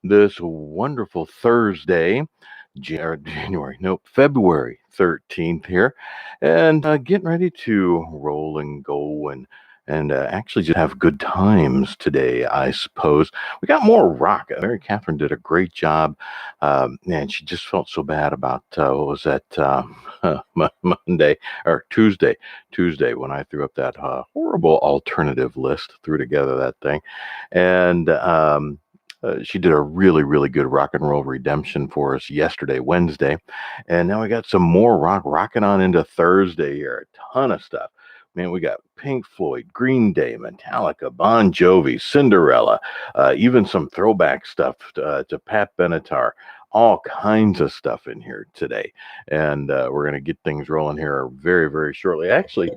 this wonderful Thursday, January, nope, February 13th here, and getting ready to roll and go and actually just have good times today, I suppose. We got more rock. Mary Catherine did a great job, and she just felt so bad about what was that Monday or Tuesday when I threw up that horrible alternative list, threw together that thing, and she did a really, really good rock and roll redemption for us yesterday, Wednesday. And now we got some more rock rocking on into Thursday here. A ton of stuff. Man, we got Pink Floyd, Green Day, Metallica, Bon Jovi, Cinderella, even some throwback stuff to Pat Benatar. All kinds of stuff in here today. And we're going to get things rolling here very, very shortly. Actually,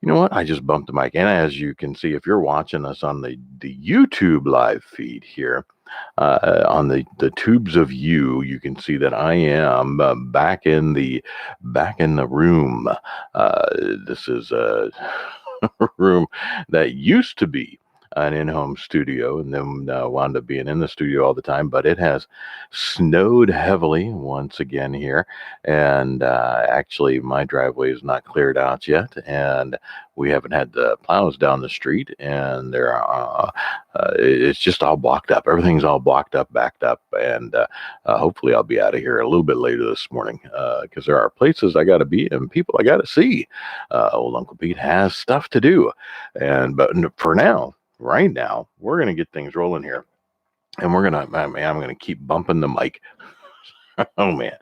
you know what? I just bumped the mic. And as you can see, if you're watching us on the YouTube live feed here, on the tubes of you can see that I am back in the room. This is a room that used to be an in-home studio and then wound up being in the studio all the time, but it has snowed heavily once again here, and actually my driveway is not cleared out yet, and we haven't had the plows down the street, and there are it's just all blocked up. Everything's all blocked up, backed up, and hopefully I'll be out of here a little bit later this morning, because there are places I got to be and people I got to see. Old Uncle Pete has stuff to do, but for now, right now, we're gonna get things rolling here, and I'm gonna keep bumping the mic. Oh man,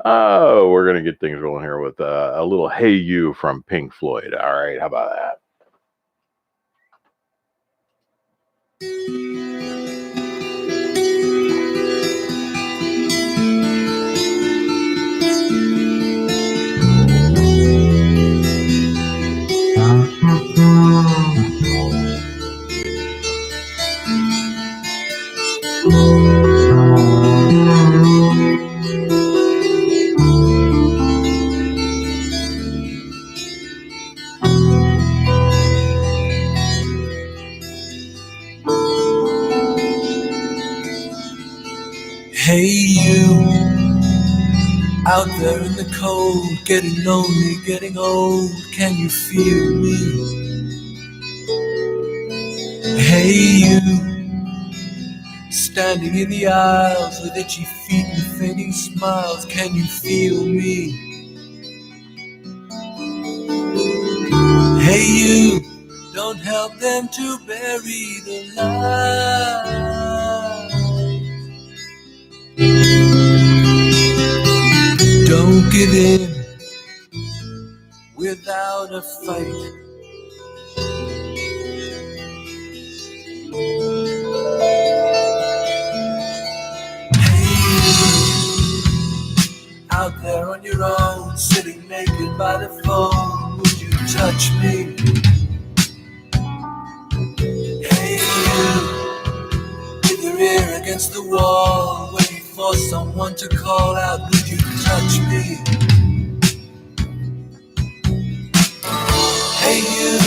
we're gonna get things rolling here with a little "Hey You" from Pink Floyd. All right, how about that? Hey you, out there in the cold, getting lonely, getting old, can you feel me? Hey you, standing in the aisles with itchy feet and fading smiles, can you feel me? Hey you, don't help them to bury the light. Don't give in without a fight. Out there on your own, sitting naked by the phone, would you touch me? Hey you, with your ear against the wall, waiting for someone to call out, would you touch me? Hey you,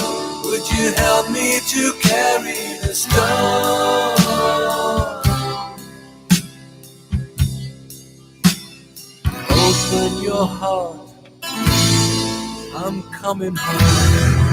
would you help me to carry the stone? Open your heart, I'm coming home.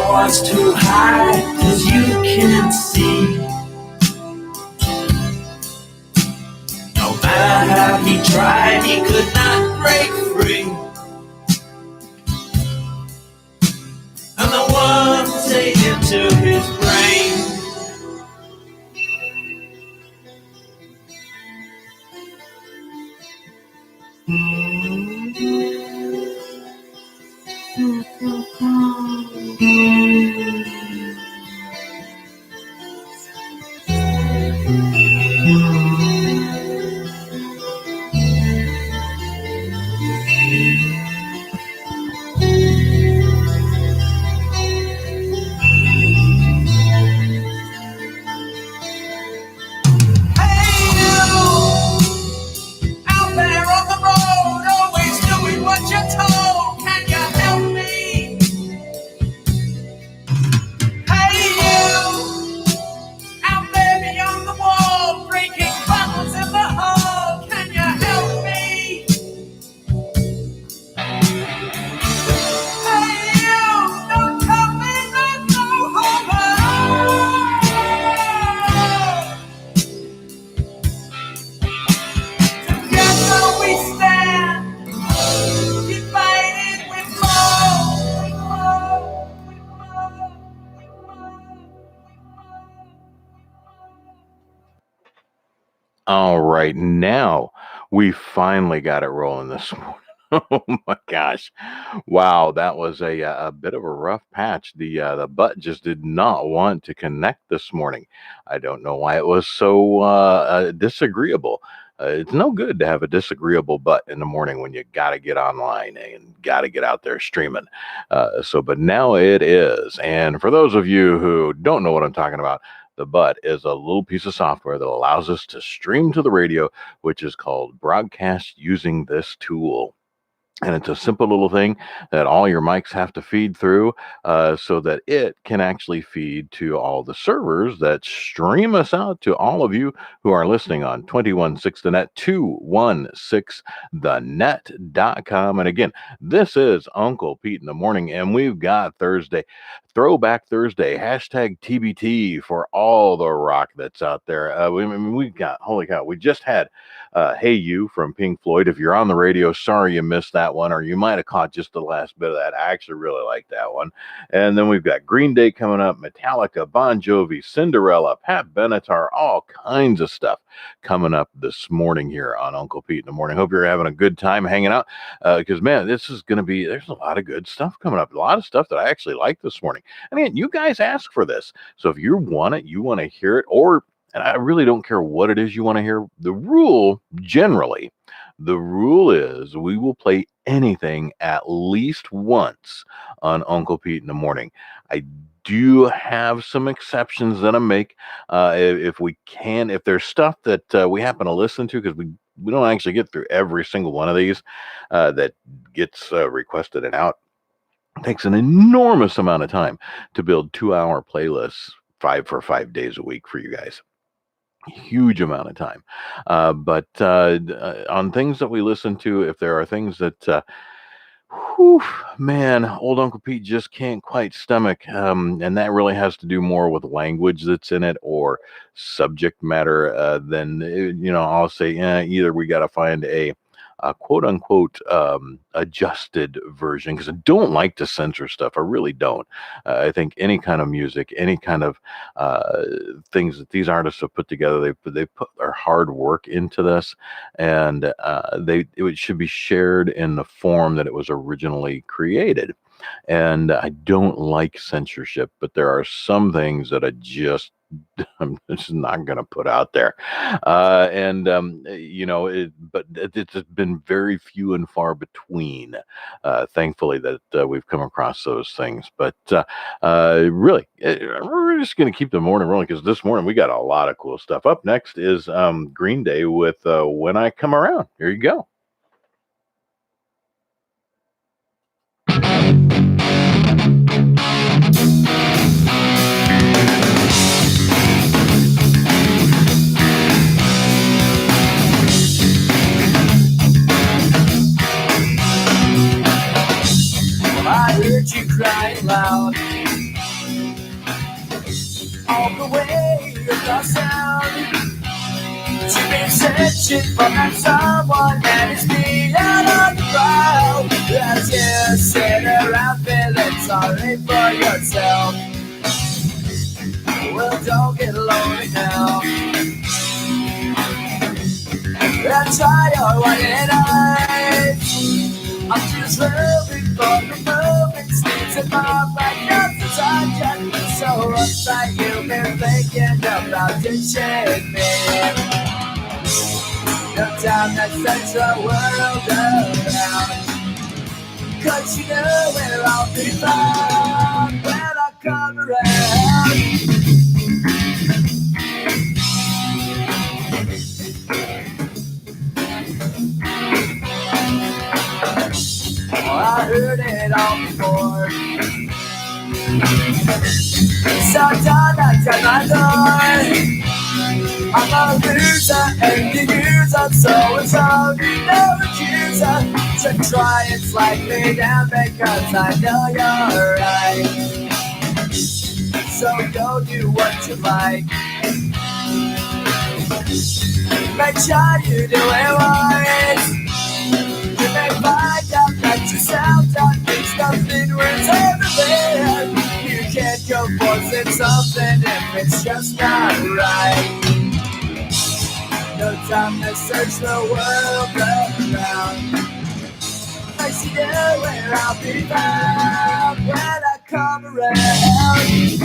was too high, as you can see. No matter how he tried, he could not break free. And the ones ate into his brain. All right, now we finally got it rolling this morning. Oh my gosh. Wow, that was a bit of a rough patch. The butt just did not want to connect this morning. I don't know why it was so disagreeable. It's no good to have a disagreeable butt in the morning when you got to get online and got to get out there streaming. But now it is. And for those of you who don't know what I'm talking about, the butt is a little piece of software that allows us to stream to the radio, which is called broadcast using this tool. And it's a simple little thing that all your mics have to feed through so that it can actually feed to all the servers that stream us out to all of you who are listening on 216 the net, 216thenet.com. And again, this is Uncle Pete in the morning, and we've got Thursday, Throwback Thursday, hashtag TBT for all the rock that's out there. We've got, holy cow, we just had Hey You from Pink Floyd. If you're on the radio, sorry you missed that one, or you might have caught just the last bit of that. I actually really like that one. And then we've got Green Day coming up, Metallica, Bon Jovi, Cinderella, Pat Benatar, all kinds of stuff coming up this morning here on Uncle Pete in the morning. Hope you're having a good time hanging out because, man, this is going to be, there's a lot of good stuff coming up, a lot of stuff that I actually like this morning. And again, you guys ask for this. So if you want it, you want to hear it, and I really don't care what it is you want to hear. The rule is we will play anything at least once on Uncle Pete in the morning. I do have some exceptions that I make if we can, if there's stuff that we happen to listen to, because we don't actually get through every single one of these that gets requested and out. It takes an enormous amount of time to build 2-hour playlists 5 days a week for you guys. Huge amount of time. But on things that we listen to, if there are things that, man, old Uncle Pete just can't quite stomach, and that really has to do more with language that's in it or subject matter, then, I'll say, either we got to find a quote unquote adjusted version, because I don't like to censor stuff. I really don't. I think any kind of music, any kind of things that these artists have put together, they put their hard work into this, and it should be shared in the form that it was originally created. And I don't like censorship, but there are some things that I'm just not going to put out there. But it's been very few and far between, thankfully, that we've come across those things. But really, we're just going to keep the morning rolling, because this morning we got a lot of cool stuff. Up next is Green Day with When I Come Around. Here you go. I heard you crying loud all the way across town. You've been searching for that someone and it's me out on the crowd. As you sit around feeling sorry for yourself. Well, don't get lonely now. And try your white eyes. I'm just hoping for the moment. Stays in my mind, not the time yet. So upside you've been thinking about ditching me. No time that sets the world around. 'Cause you know where I'll be found when I come around. I heard it all before. So don't knock my door. I'm a loser and you use up, so it's all no accuser. So try and slide me down because I know you're right. So go do what you like. Make sure you do it right. You may find out that yourself don't think nothing worth everything. You can't go forcing something if it's just not right. No time to search the world around. I see you where I'll be found when I come around.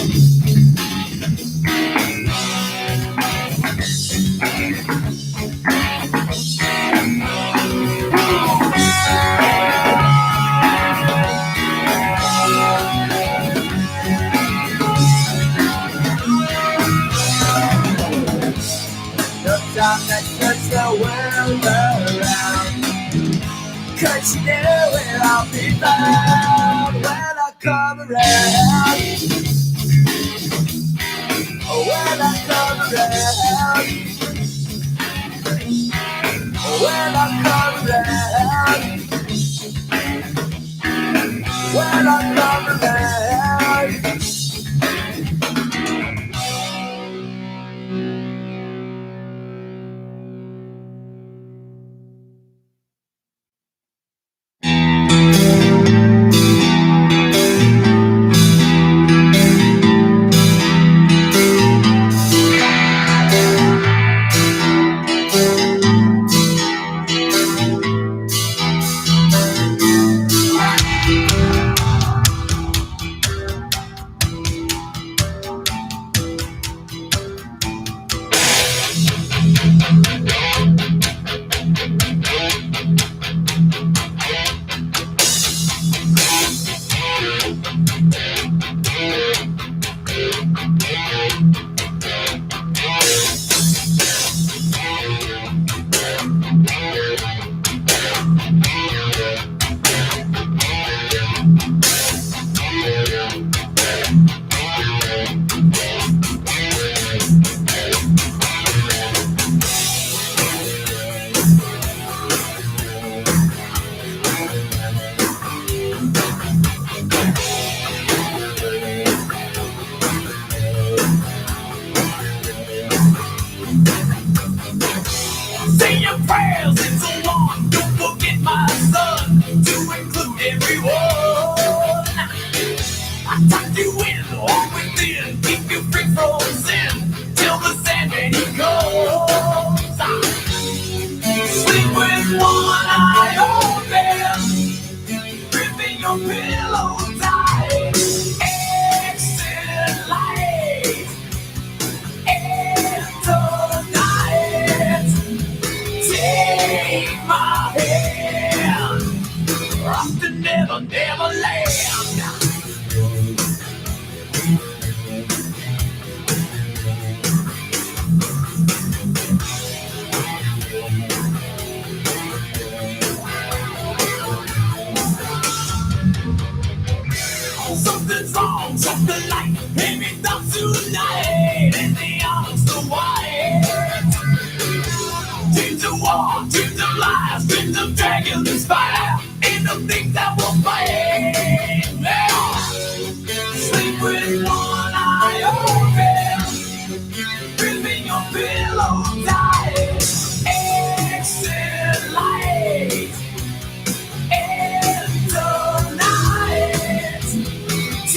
No time to search the world around. 'Cause you know where I'll be found when I come around. When I come around. When I come around. When I come around. Say your prayers and so on. Don't forget my son to include everyone. I tuck you in or within, keep you free from sin till the Sandman he goes. Sleep with one eye open, gripping your pillow tight. Exit light into the night. Take my hand, rock the never, never land. Something's wrong, something like maybe not tonight. And the arms so wide. Dreams of war, dreams of lies, dreams of dragons and fire. Ain't no things that will fight. Now, sleep with one eye open.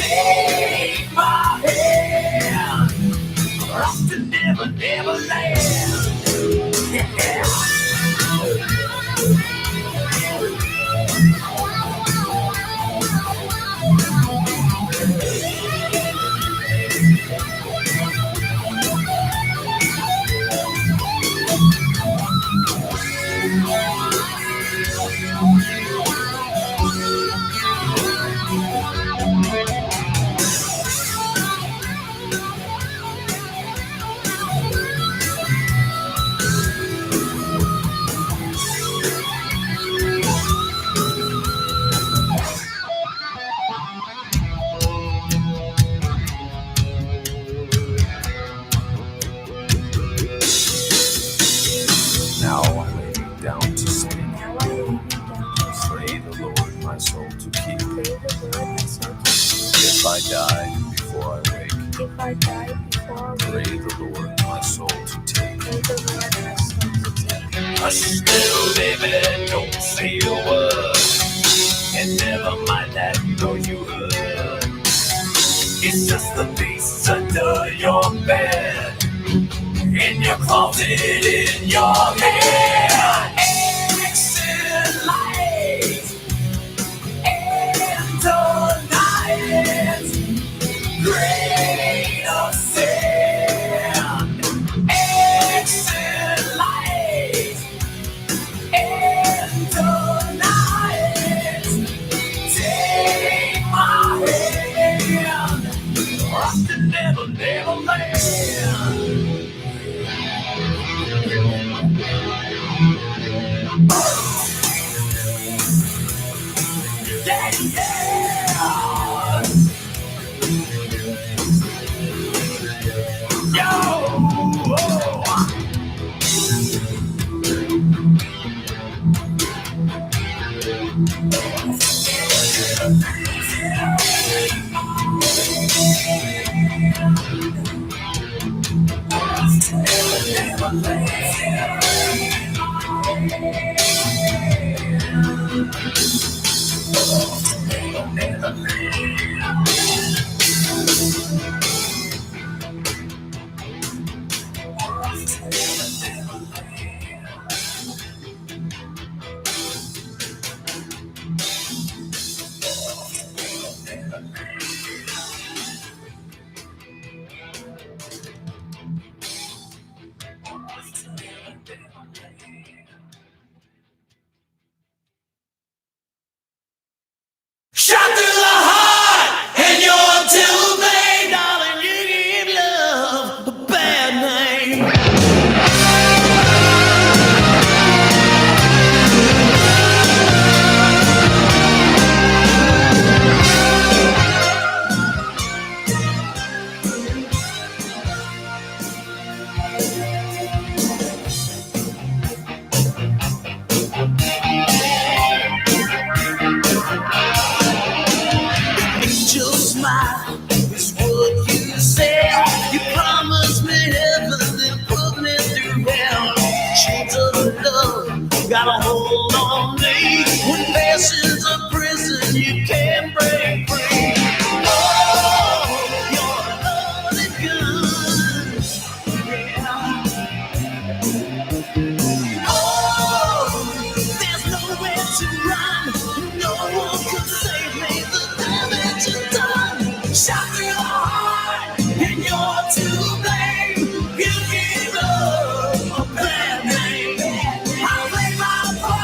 Take my hand, off to never, never land. Yeah. Now I lay me down to sleep. Pray the Lord my soul to keep. If I die before I wake, pray the Lord my soul to take. Hush, little baby, don't say a word, and never mind that, know you heard. It's just the beast under your bed, in your closet, in your head. Exit light and tonight, grain of sand. Exit light and tonight, take my hand, off to never, never land. Yeah, yeah. Yo, shot through the heart, and you're too late, darling. You give love a bad name. Angel smile is what you said. You promised me heaven and put me through hell. Chains of love got a hold on me. When passion's a prison, you can't break free. Oh, you're a loaded gun. Yeah. Oh, there's nowhere to run. No one can save me. The damage is done. Shot through the heart, and you're to blame. You give up a bad name. I'll play my part.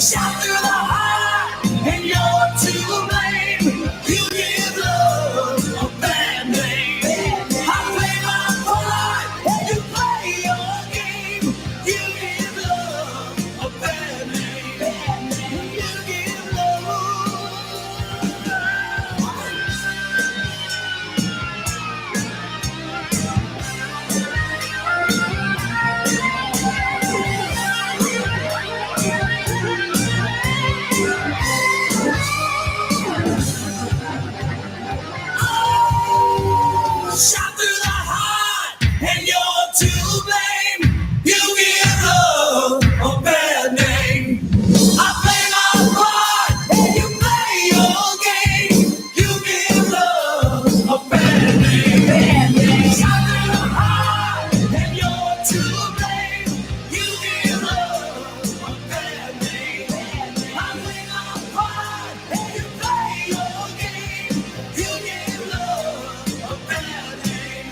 Shot through the heart, and you're to blame. You give love a bad name. I play my part, and you play your game. You give love a bad name. You give love. Shot through the heart, and you're to blame. You give love a bad name. I play my part, and you play your game. You give love a bad name. Shot through the heart, and you're to blame. You give love a bad name. I play my part, and you play your game. You give love a bad name.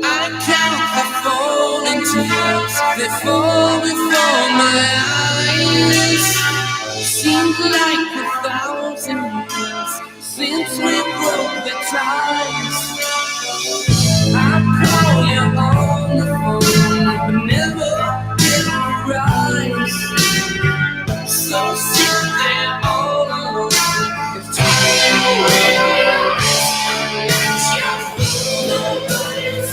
I count the falling tears that fall before my eyes. Seems like 1,000 years since we broke the ties. I call you on the phone, but never get a rise. So sit there all alone. It's time away. Nobody's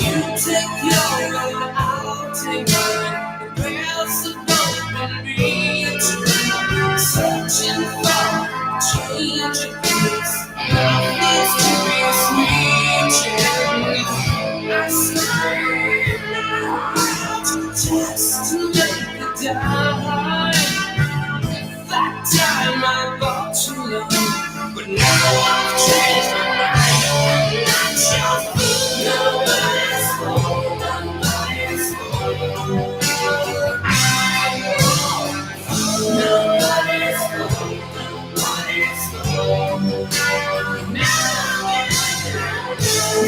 You take your road, I'll take mine. We're supposed to be a tree, searching for change of pace. Nothing's to be sweet. I slide out just to make the die. That time I thought you loved, but now I've changed my mind. Not your fool, nobody's fool, nobody's fool. Nobody's fool, nobody's fool.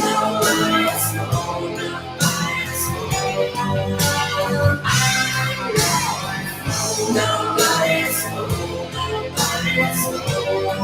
Nobody's fool, nobody's fool. Nobody's fool, nobody's fool.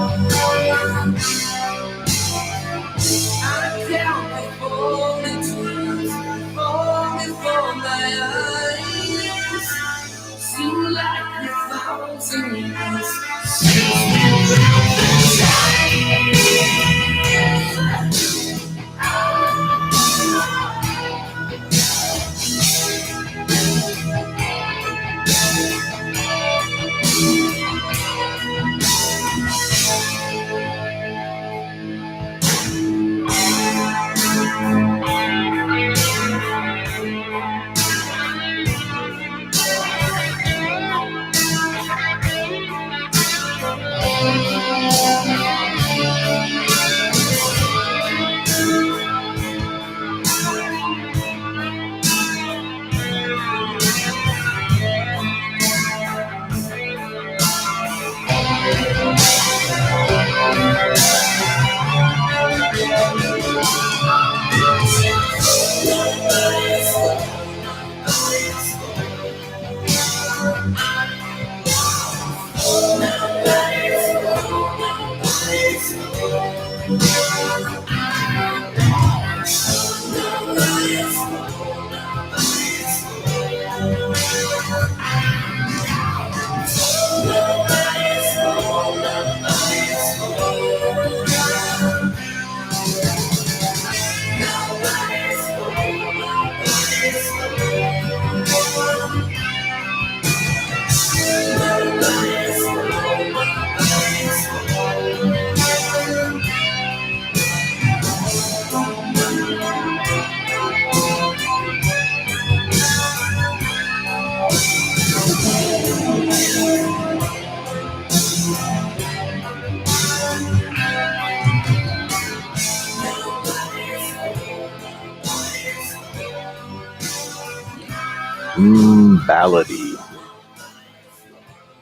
Ballady.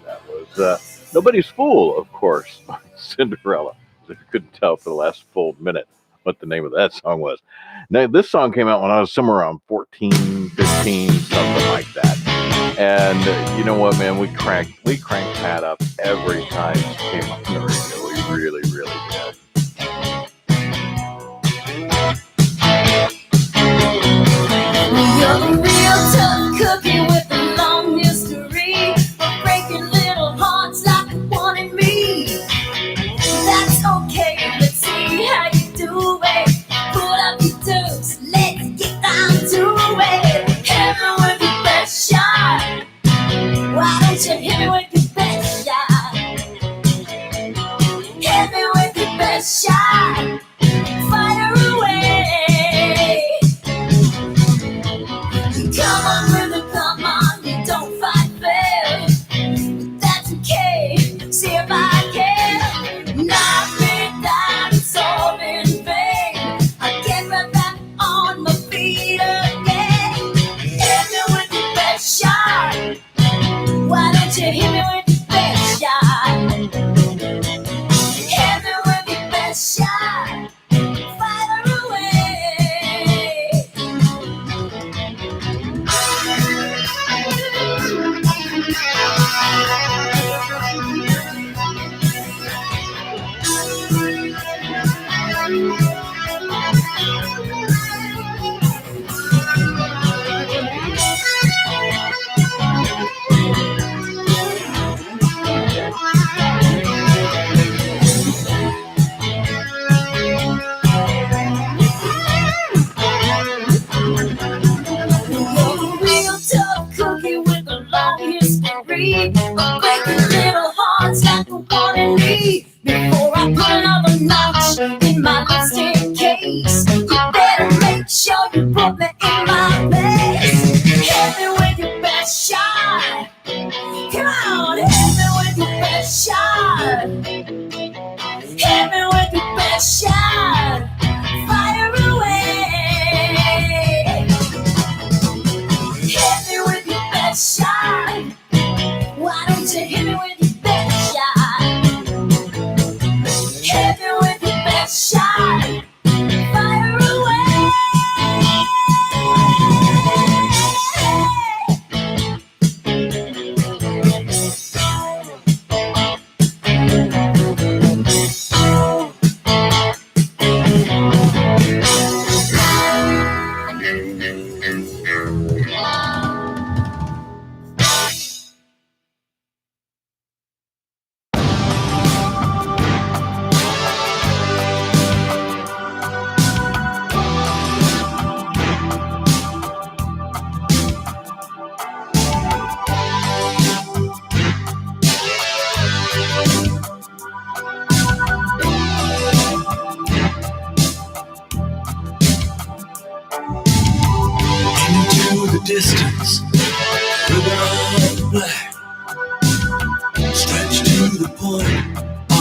That was Nobody's Fool, of course, by Cinderella. If you couldn't tell for the last full minute what the name of that song was. Now, this song came out when I was somewhere around 14, 15, something like that. And you know what, man? We cranked that up every time it came on the radio. We really, really did. You're a real tough cookie with a long history of breaking little hearts like the one in me. That's okay, let's see how you do it. Pull up your toes, let's get down to it. Hit me with your best shot. Why don't you hit me with your best shot? Hit me with your best shot. Fire away. Come on, brother, come on, you don't fight fair. That's okay, see if I can knock me down, it's all in vain. I get right back on my feet again. Hit me with your best shot. Why don't you hit me with your best shot? Hit me with your best shot. Fire away. Real tough cookie with a long history of breaking little hearts like the one in me. Before I put another notch in my lipstick case, you better make sure you put me in my place. Hit me with your best shot. Come on, hit me with your best shot. Hit me with your best shot. Fire away. Hit me with your best shot. Why don't you hit me with your best shot? Hit me with your best shot. Fire away. Into the distance, ribbon on black, stretched to the point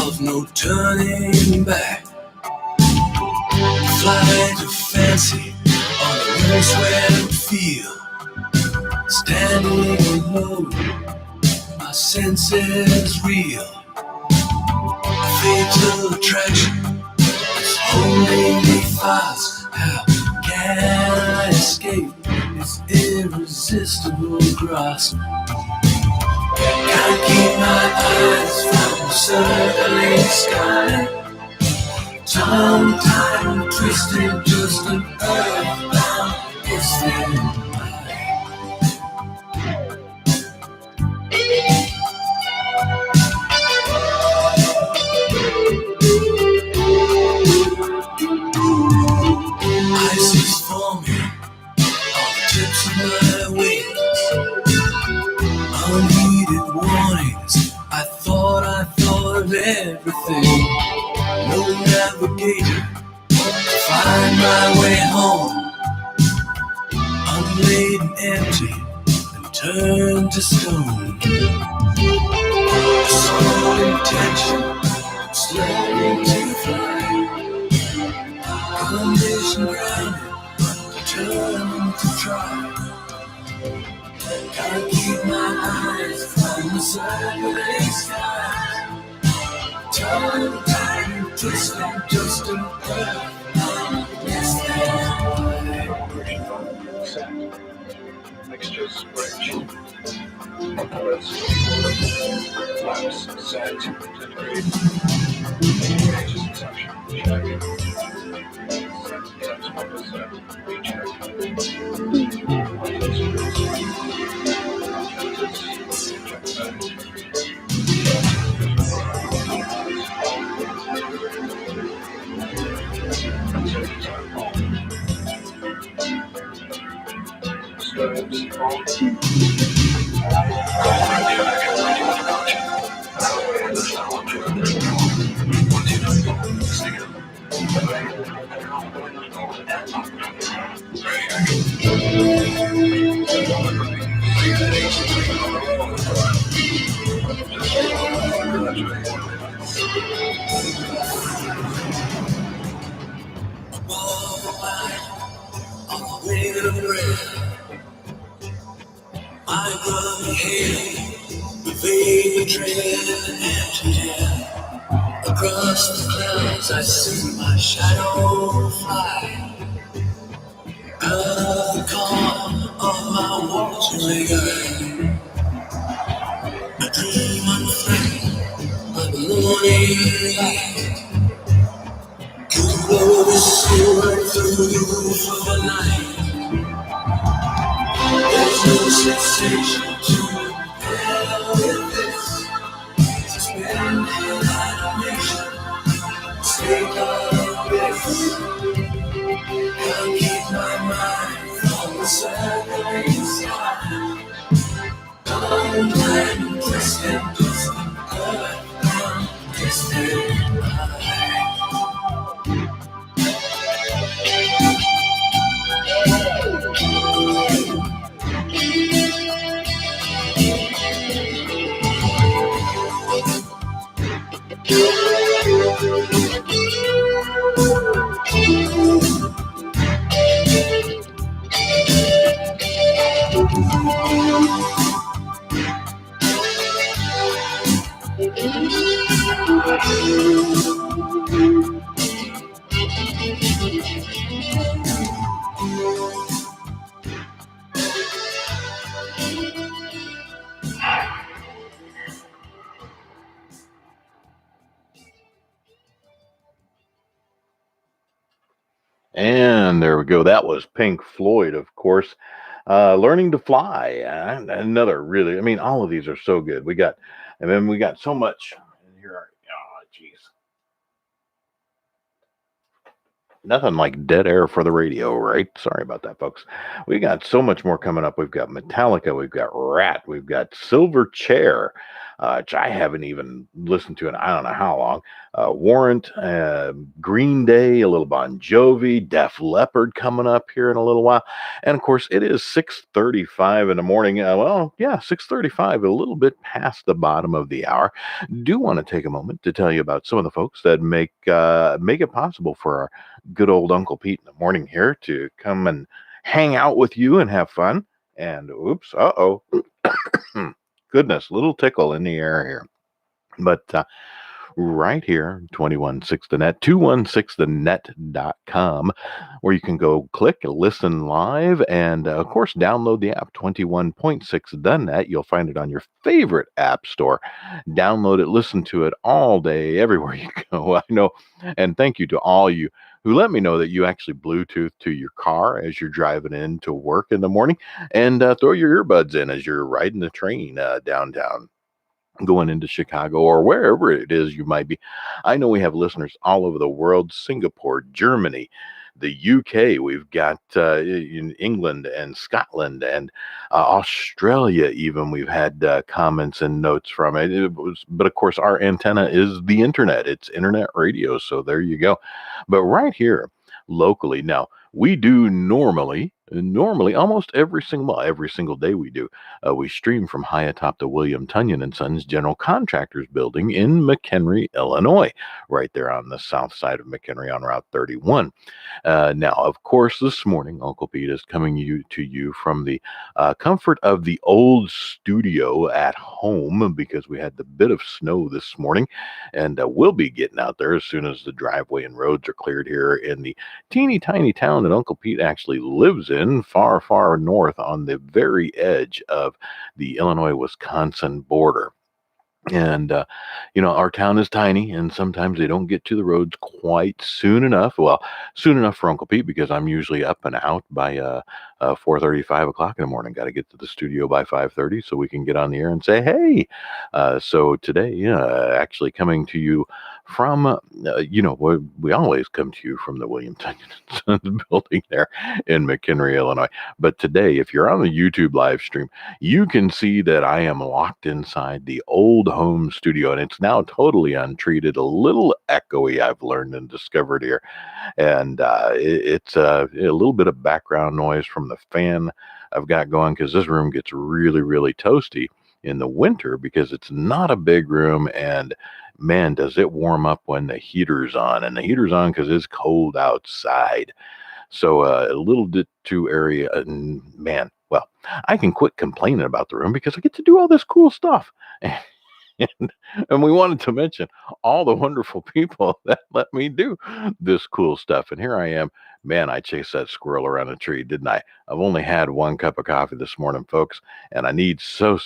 of no turning back. Flight of fancy on a windswept field, standing alone, my senses reel. A fatal attraction is holding me fast. How can I escape its irresistible grasp? Can't keep my eyes from the circling sky. Tongue-tied, twisted, just an earthbound distant eye. Unheeded warnings, I thought of everything. No navigator, find my way home. Unladen, empty, and turned to stone. A sole intention, learning to fly. Condition grounded, determined to try. Can't keep my eyes from the Saturday sky. Time, time, twisting, twisting, yes, Mixtures, bridge, flaps, set, degree, pages, inception, check, set, recheck, I run here, evade the dread, empty air. Across the clouds I see my shadow fly. Out of the calm of my watching eye, I dream unafraid of the morning light. To blow the silver through the roof of the night. There's no sensation to compare with this. Suspended animation, state of bliss. Can't keep my mind from the Saturday sky. Time, time, twisting, twisting, earth, twisting. And there we go. That was Pink Floyd, of course. Learning to Fly. Another really, I mean, all of these are so good. And then we got so much. And here are, oh, geez. Nothing like dead air for the radio, right? Sorry about that, folks. We got so much more coming up. We've got Metallica, we've got Rat, we've got Silver Chair, which I haven't even listened to in I don't know how long. Warrant, Green Day, a little Bon Jovi, Def Leppard coming up here in a little while, and of course it is 6:35 in the morning. 6:35, a little bit past the bottom of the hour. Do want to take a moment to tell you about some of the folks that make it possible for our good old Uncle Pete in the morning here to come and hang out with you and have fun. And oops, goodness, little tickle in the air here. But right here, 216 the net, 216thenet.com, where you can go click, listen live, and of course, download the app 21.6 the net. You'll find it on your favorite app store. Download it, listen to it all day, everywhere you go. I know. And thank you to all you who let me know that you actually Bluetooth to your car as you're driving into work in the morning and throw your earbuds in as you're riding the train downtown, going into Chicago or wherever it is you might be. I know we have listeners all over the world: Singapore, Germany, the UK, we've got in England and Scotland and Australia. Even we've had comments and notes from it. But of course, our antenna is the internet. It's internet radio. So there you go. But right here locally now, we do normally almost every single day we stream from high atop the William Tunyon and Sons General Contractors building in McHenry, Illinois, right there on the south side of McHenry on Route 31. Now, of course, this morning, Uncle Pete is coming to you from the comfort of the old studio at home because we had the bit of snow this morning, and we'll be getting out there as soon as the driveway and roads are cleared here in the teeny tiny town that Uncle Pete actually lives in, far, far north on the very edge of the Illinois-Wisconsin border. And, our town is tiny, and sometimes they don't get to the roads quite soon enough. Well, soon enough for Uncle Pete because I'm usually up and out by 4:30, 5 o'clock in the morning. Got to get to the studio by 5:30 so we can get on the air and say, hey. So today, actually coming to you from, we always come to you from the William Tunyon Sons building there in McHenry, Illinois. But today, if you're on the YouTube live stream, you can see that I am locked inside the old home studio, and it's now totally untreated, a little echoey, I've learned and discovered here. And it's a little bit of background noise from the fan I've got going because this room gets really, really toasty in the winter because it's not a big room, and man, does it warm up when the heater's on. And the heater's on because it's cold outside. So a little bit too area, man, well, I can quit complaining about the room because I get to do all this cool stuff. And we wanted to mention all the wonderful people that let me do this cool stuff. And here I am. Man, I chased that squirrel around a tree, didn't I? I've only had one cup of coffee this morning, folks, and I need so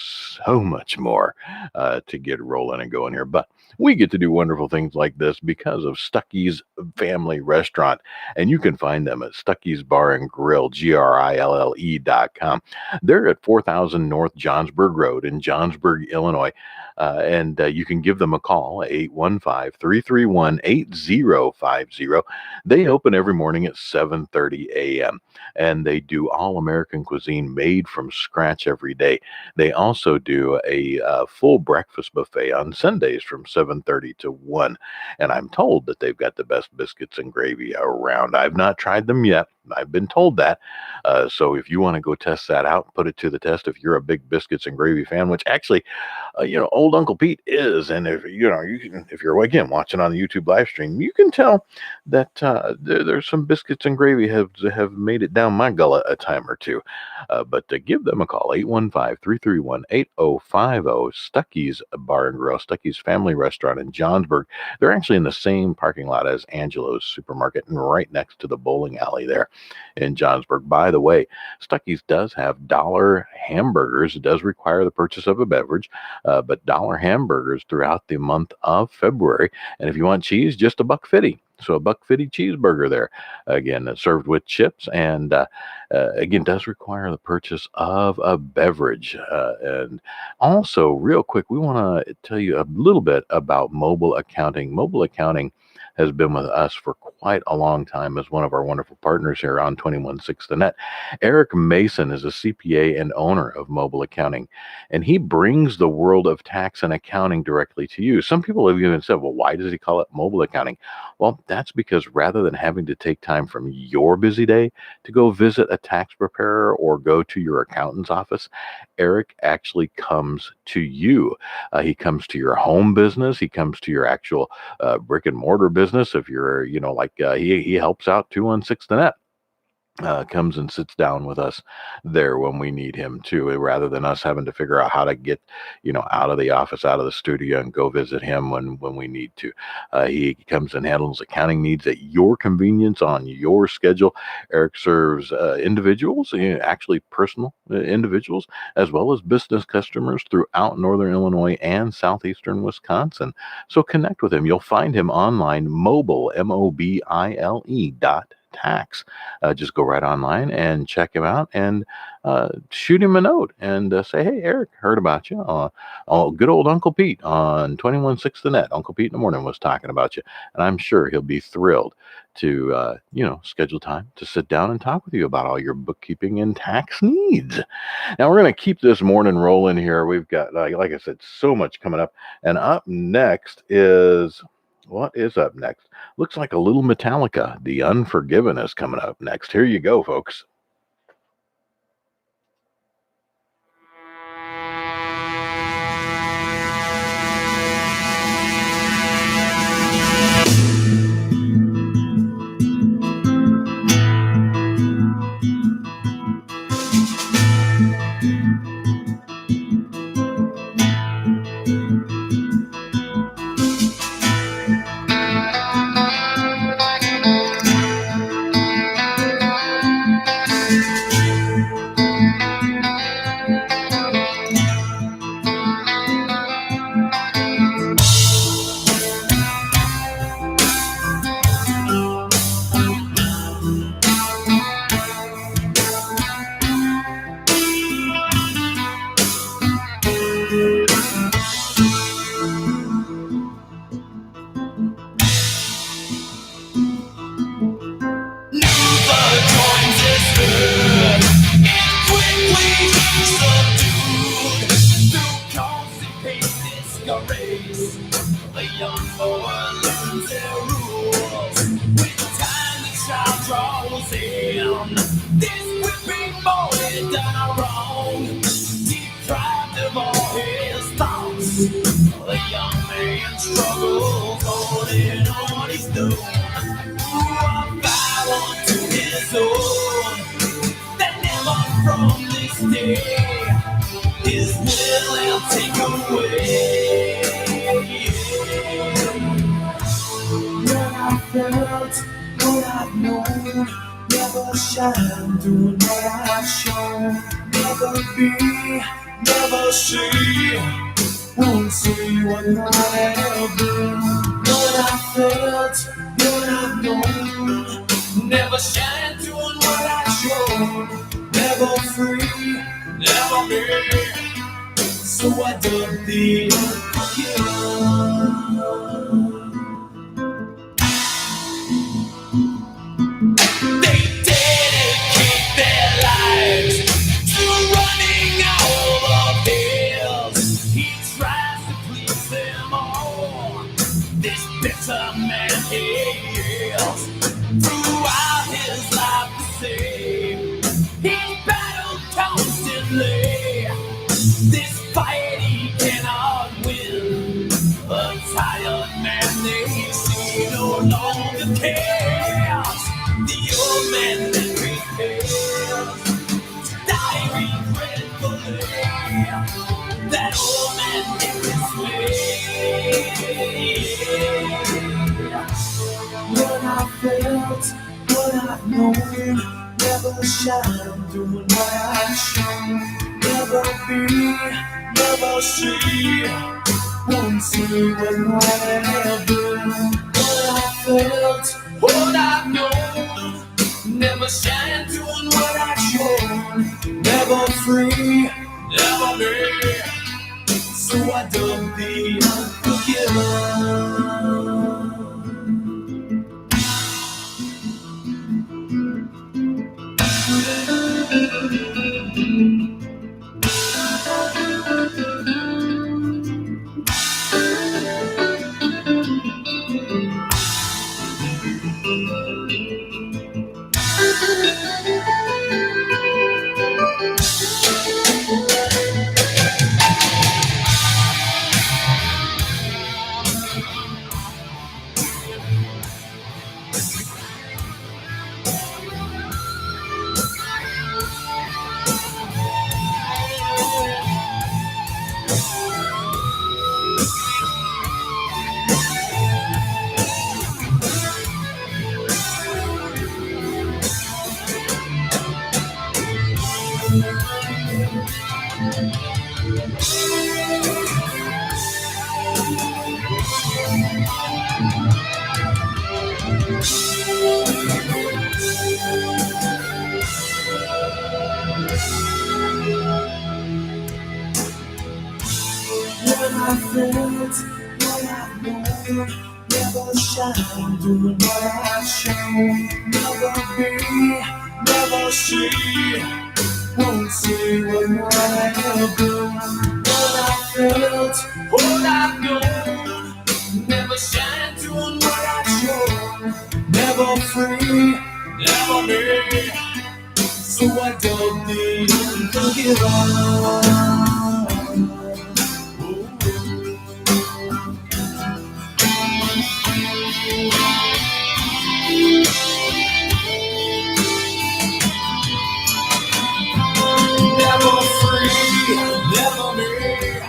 much more to get rolling and going here. But we get to do wonderful things like this because of Stuckey's Family Restaurant. And you can find them at Stuckey's Bar and Grill, GRILLE.com. They're at 4000 North Johnsburg Road in Johnsburg, Illinois. And you can give them a call, 815-331-8050. They open every morning at 7:30 a.m. and they do all American cuisine made from scratch every day. They also do a full breakfast buffet on Sundays from 7:30 to 1. And I'm told that they've got the best biscuits and gravy around. I've not tried them yet. I've been told that. So if you want to go test that out, put it to the test. If you're a big biscuits and gravy fan, which actually, old Uncle Pete is, and if if you're again watching on the YouTube live stream, you can tell that there's some biscuits and gravy have made it down my gullet a time or two. But give them a call, 815-331-8050. Stuckey's Bar and Grill, Stuckey's Family Restaurant in Johnsburg. They're actually in the same parking lot as Angelo's Supermarket and right next to the bowling alley there in Johnsburg. By the way, Stuckey's does have dollar hamburgers. It does require the purchase of a beverage, but dollar hamburgers throughout the month of February. And if you want cheese, just $1.50. So $1.50 cheeseburger there. Again, served with chips, and again, does require the purchase of a beverage. And also, real quick, we want to tell you a little bit about mobile accounting. Mobile accounting has been with us for quite a long time as one of our wonderful partners here on 216 The Net. Eric Mason is a CPA and owner of Mobile Accounting, and he brings the world of tax and accounting directly to you. Some people have even said, well, why does he call it mobile accounting? Well, that's because rather than having to take time from your busy day to go visit a tax preparer or go to your accountant's office, Eric actually comes to you. He comes to your home business. He comes to your actual brick and mortar business. If you're, he helps out 216 The Net. Comes and sits down with us there when we need him to, rather than us having to figure out how to get, out of the office, out of the studio and go visit him when we need to. He comes and handles accounting needs at your convenience on your schedule. Eric serves individuals, actually personal individuals, as well as business customers throughout Northern Illinois and Southeastern Wisconsin. So connect with him. You'll find him online, mobile, MOBILE.tax. tax. Just go right online and check him out and shoot him a note and say, hey, Eric, heard about you. Good old Uncle Pete on 216 The Net. Uncle Pete in the morning was talking about you. And I'm sure he'll be thrilled to, schedule time to sit down and talk with you about all your bookkeeping and tax needs. Now, we're going to keep this morning rolling here. We've got, like I said, so much coming up. And up next is, what is up next? Looks like a little Metallica. The Unforgiven is coming up next. Here you go, folks. I felt, what I've known, never shine, doing what I've shown. Never be, never see, won't see what I have done. What I felt, what I've known, never shine, doing what I've shown. Never free, never me, so I don't need to give up. Never free, never me,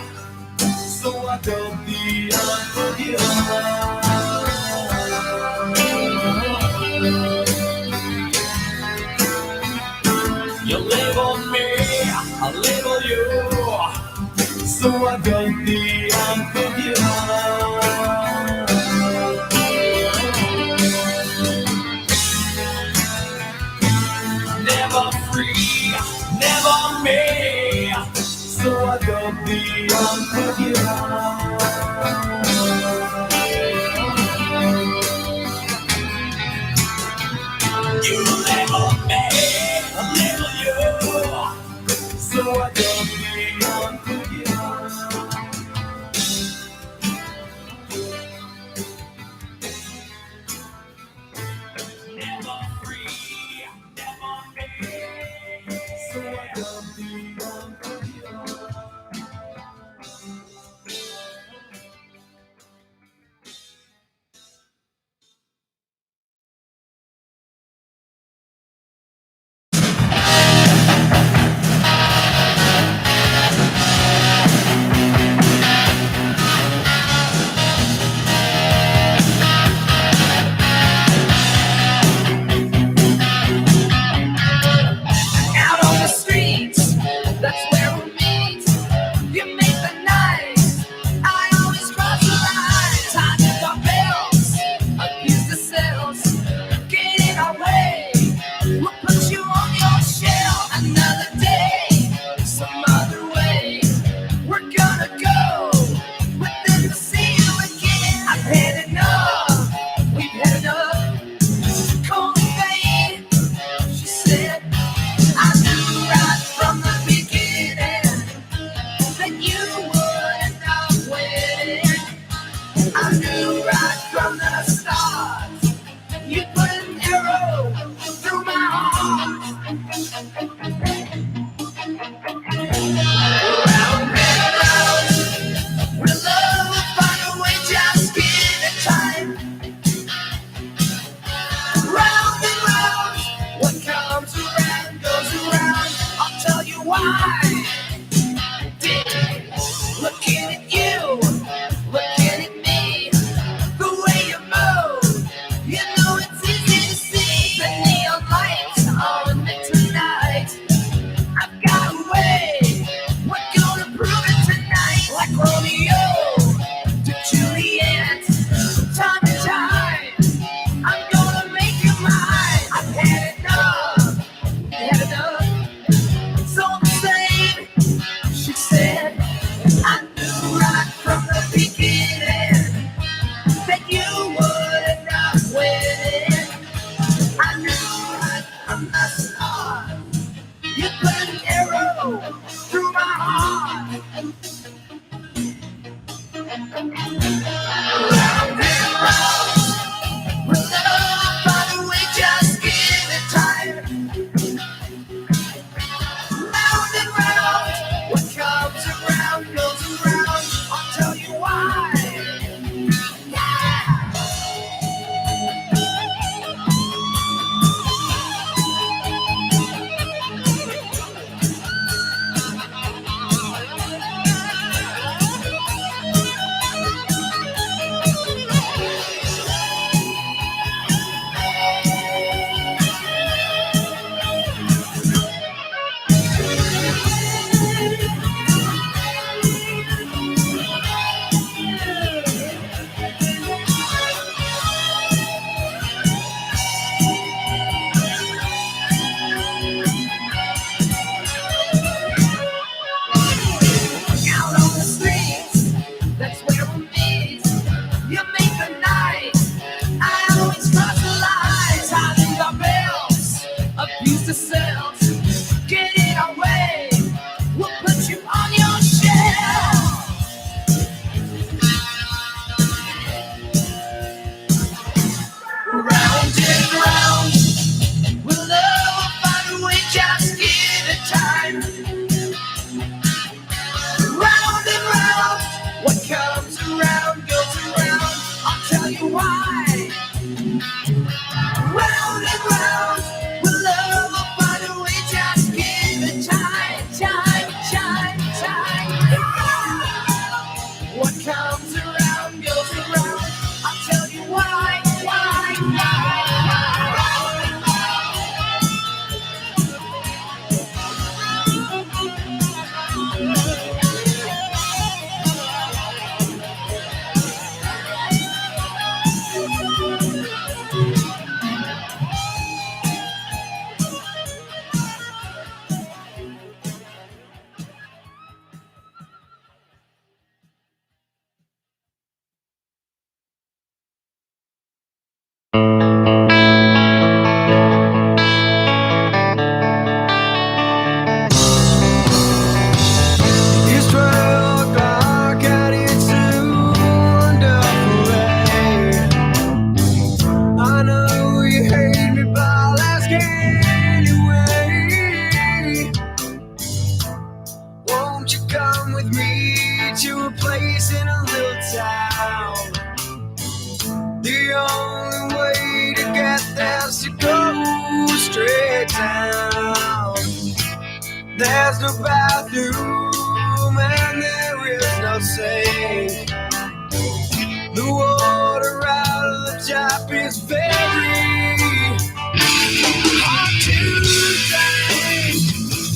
so I don't be unforgiven. You label me, I label you, so I don't be unforgiven. Never free, never me, so I don't be unforgiven. You label me, I label you, so I don't be unforgiven. Never free, never me, so I don't be unforgiven. Out on the streets, that's where we meet. You make the night, I always cross the line. Time to got bells, abuse the cells, get in our way. We'll put you on your shelf. Another day, some other way. We're gonna go, but then we'll see you again. I've had enough, we've had enough. Call me babe, she said. I knew right from the beginning that you would end up winning. I knew right from the start you put an arrow through my heart. Round and round, with love will find a way, just give it time. Round and round, what comes around goes around. I'll tell you why. Looking at you, looking at me, the way you move, you know it's easy to see. The neon lights on me tonight. I've got a way, we're gonna prove it tonight. Like Romeo to Juliet, time and time, I'm gonna make you mine. I've had enough, so the same, she said. I knew right from the beginning that you would end up winning. I knew right from the start you put an arrow through my heart. Round and round, with love by the way, just give it time. Round and round, what comes around goes around. I'll tell you why. Yeah. with me to a place in a little town. The only way to get there's to go straight down. There's no bathroom and there is no sink. The water out of the tap is very hard to drink.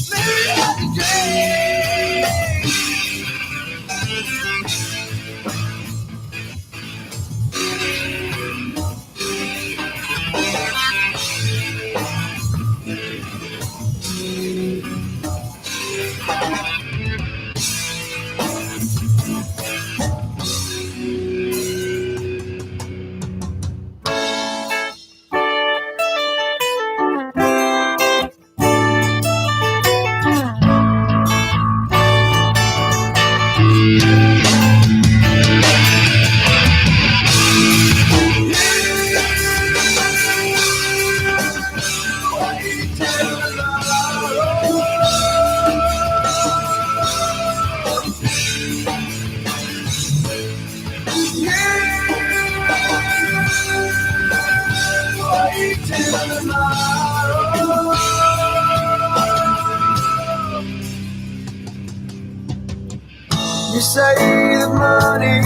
Very hard to drink. You say that money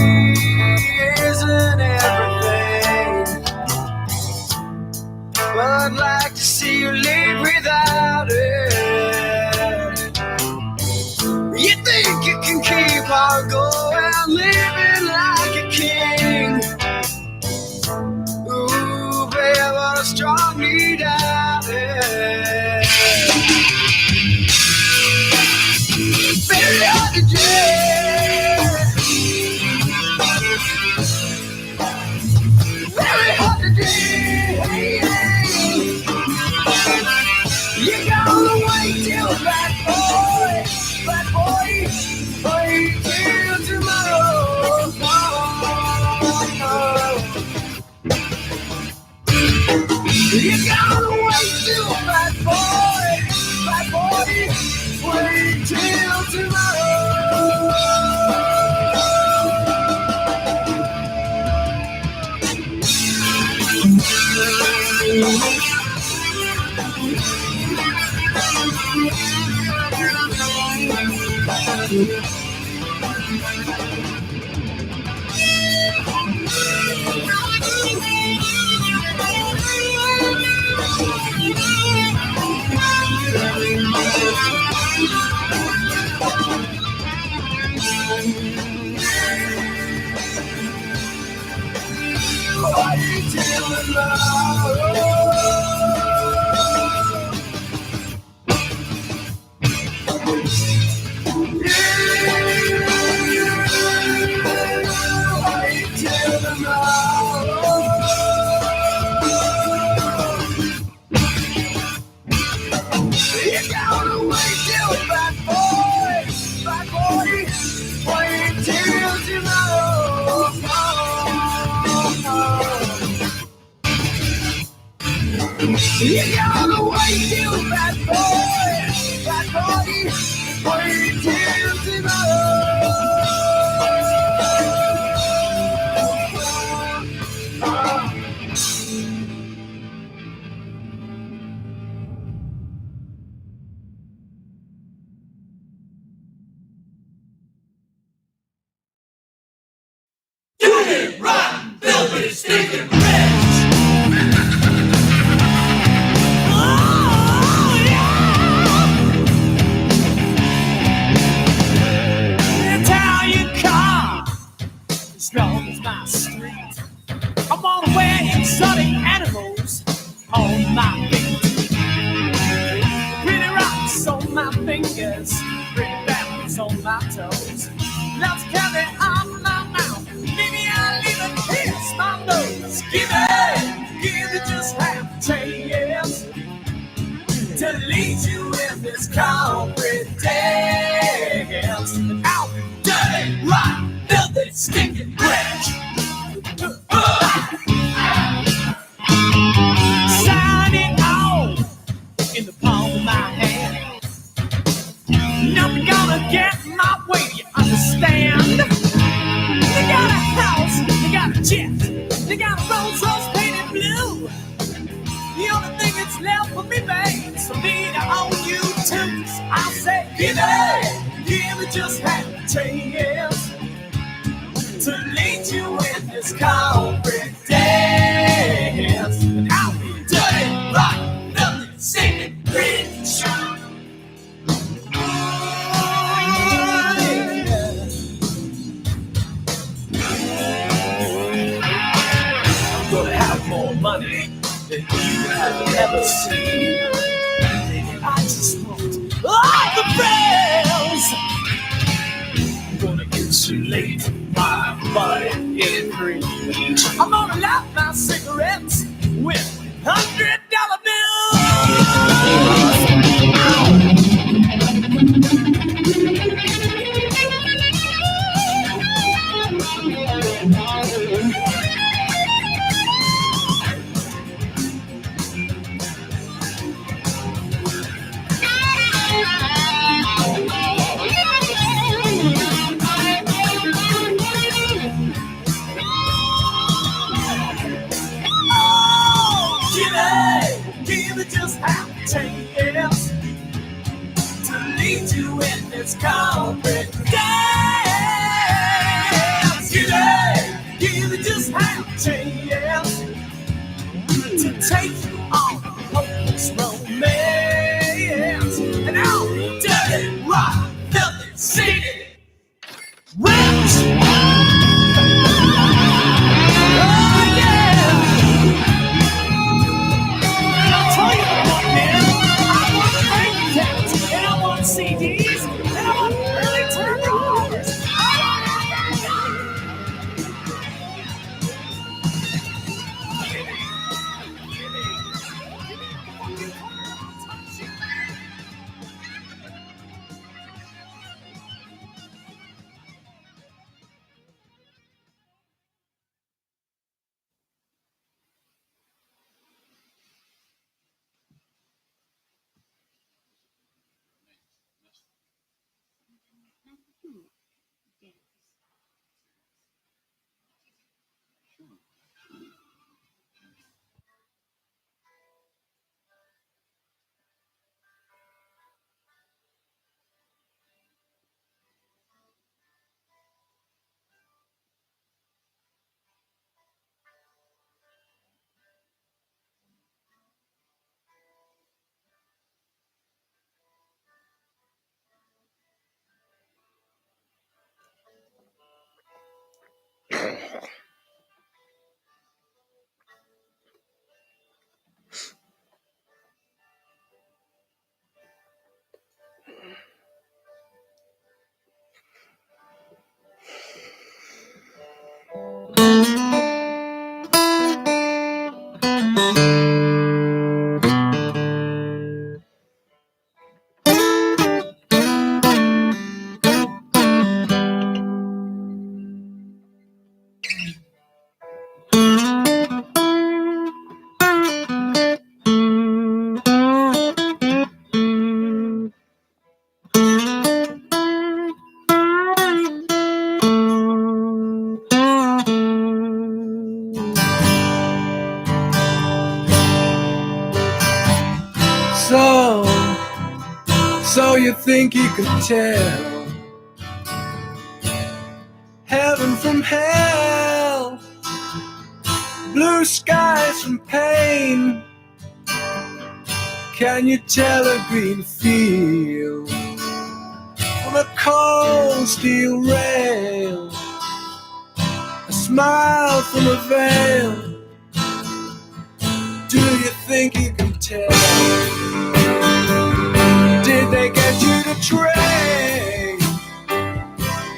isn't everything, but I'd like to see you live without it. You think you can keep on going, living like a king? Ooh, babe, but I strongly doubt it. Very hard to do. Very hard to do. You gotta wait till bad boy, wait till tomorrow. You gotta wait till bad boy, wait till tomorrow. Wait till tomorrow. You gotta wait till bad boy, wait till tomorrow. You get rotten, filthy, stinking rich. Strong as my street. I'm gonna wear exotic animals on my feet. Pretty rocks on my fingers, pretty balance on my toes. Lots of candy on my mouth, maybe I'll even kiss my nose. Give it just half a chance to lead you in this concrete dance. Out, dirty, rotten, filthy, stinking rich. Sign it all in the palm of my hand. Nothing gonna get in my way. just have a chance to lead you in this confidence. And I'll be dirty, rock, nothing, singing, rich. I'm gonna have more money than you have ever seen. I just want all the bells. I'm gonna insulate my body in green. I'm gonna light my cigarettes with $100 bills. Give it just half a chance to lead you in this confidence. Give it just half a chance to take you on a hopeless romance. And I'll dirty, rock, filthy, singing, rich. CDs, and I want early turnovers. So you think you can tell heaven from hell, blue skies from pain? Can you tell a green field from a cold steel rail, a smile from a veil? Do you think you can tell? Did they get you to trade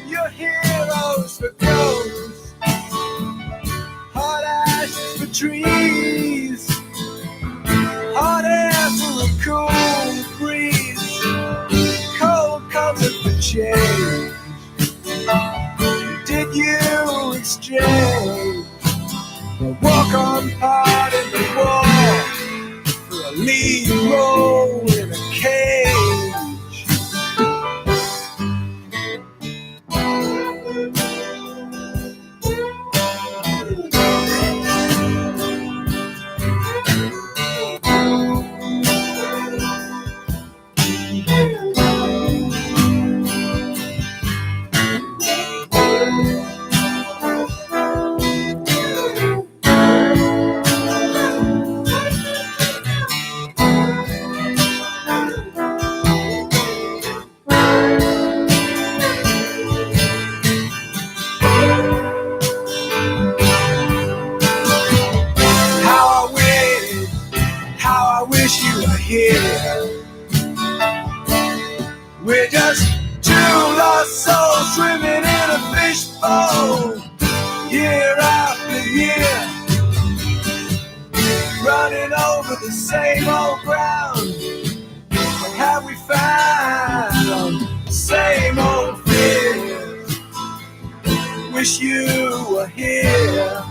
your heroes for ghosts, hot ashes for trees, hot air for a cool breeze, cold comfort for change? Did you exchange a walk-on part in the wall for a lead role in a cage? How I wish, how I wish you were here. We're just two lost souls swimming in a fishbowl, year after year, running over the same old ground. What have we found? The same old fears. Wish you were here.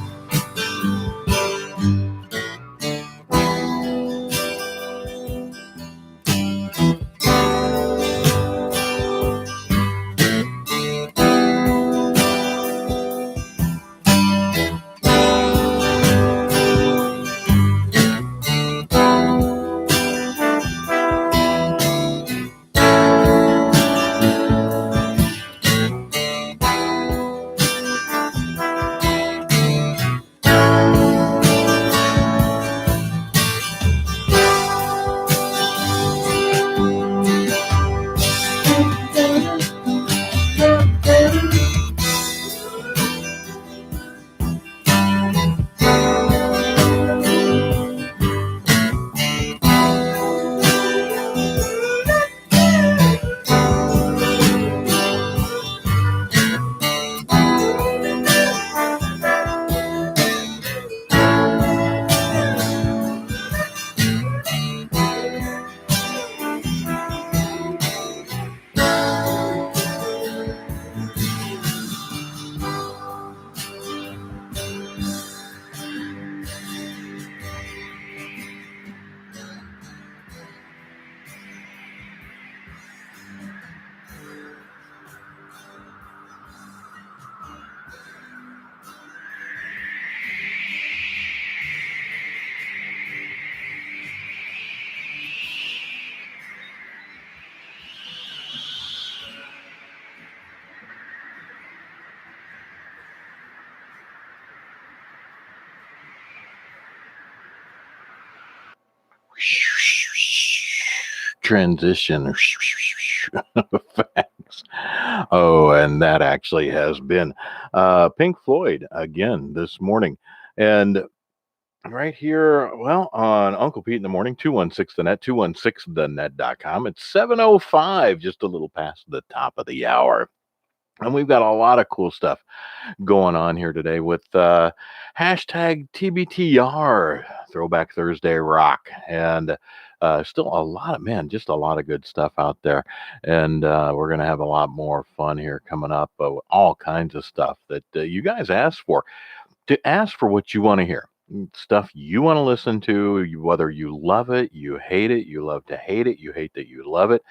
Transition effects. Oh, and that actually has been Pink Floyd again this morning. And right here, well, on Uncle Pete in the morning, 216 the net, 216thenet.com. It's 7:05, just a little past the top of the hour. And we've got a lot of cool stuff going on here today with hashtag TBTR, Throwback Thursday Rock. And still a lot of, man, just a lot of good stuff out there. And we're going to have a lot more fun here coming up. All kinds of stuff that you guys asked for. To ask for what you want to hear. Stuff you want to listen to, whether you love it, you hate it, you love to hate it, you hate that you love it.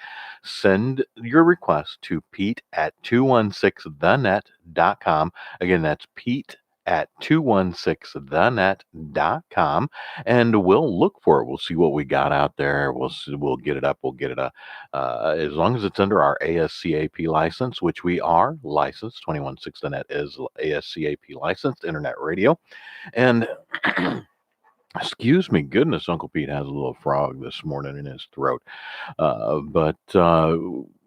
Send your request to Pete at 216thenet.com. Again, that's Pete at 216thenet.com, and we'll look for it. We'll see what we got out there. We'll get it up. We'll get it as long as it's under our ASCAP license, which we are licensed. 216 the net is ASCAP licensed internet radio. And excuse me, goodness, Uncle Pete has a little frog this morning in his throat. But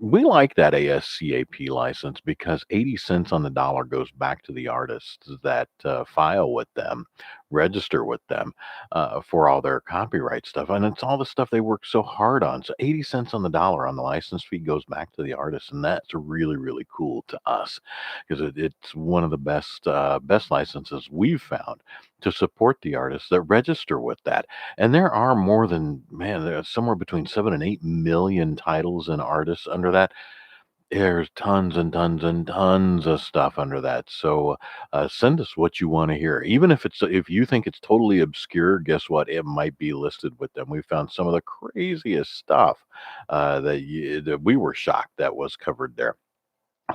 we like that ASCAP license because 80 cents on the dollar goes back to the artists that file with them, register with them for all their copyright stuff. And it's all the stuff they work so hard on. So 80 cents on the dollar on the license fee goes back to the artist. And that's really, really cool to us because it's one of the best licenses we've found to support the artists that register with that. And there are more than, man, there's somewhere between 7 and 8 million titles and artists under that. There's tons and tons and tons of stuff under that. So send us what you want to hear. Even if you think it's totally obscure, guess what? It might be listed with them. We found some of the craziest stuff that we were shocked that was covered there.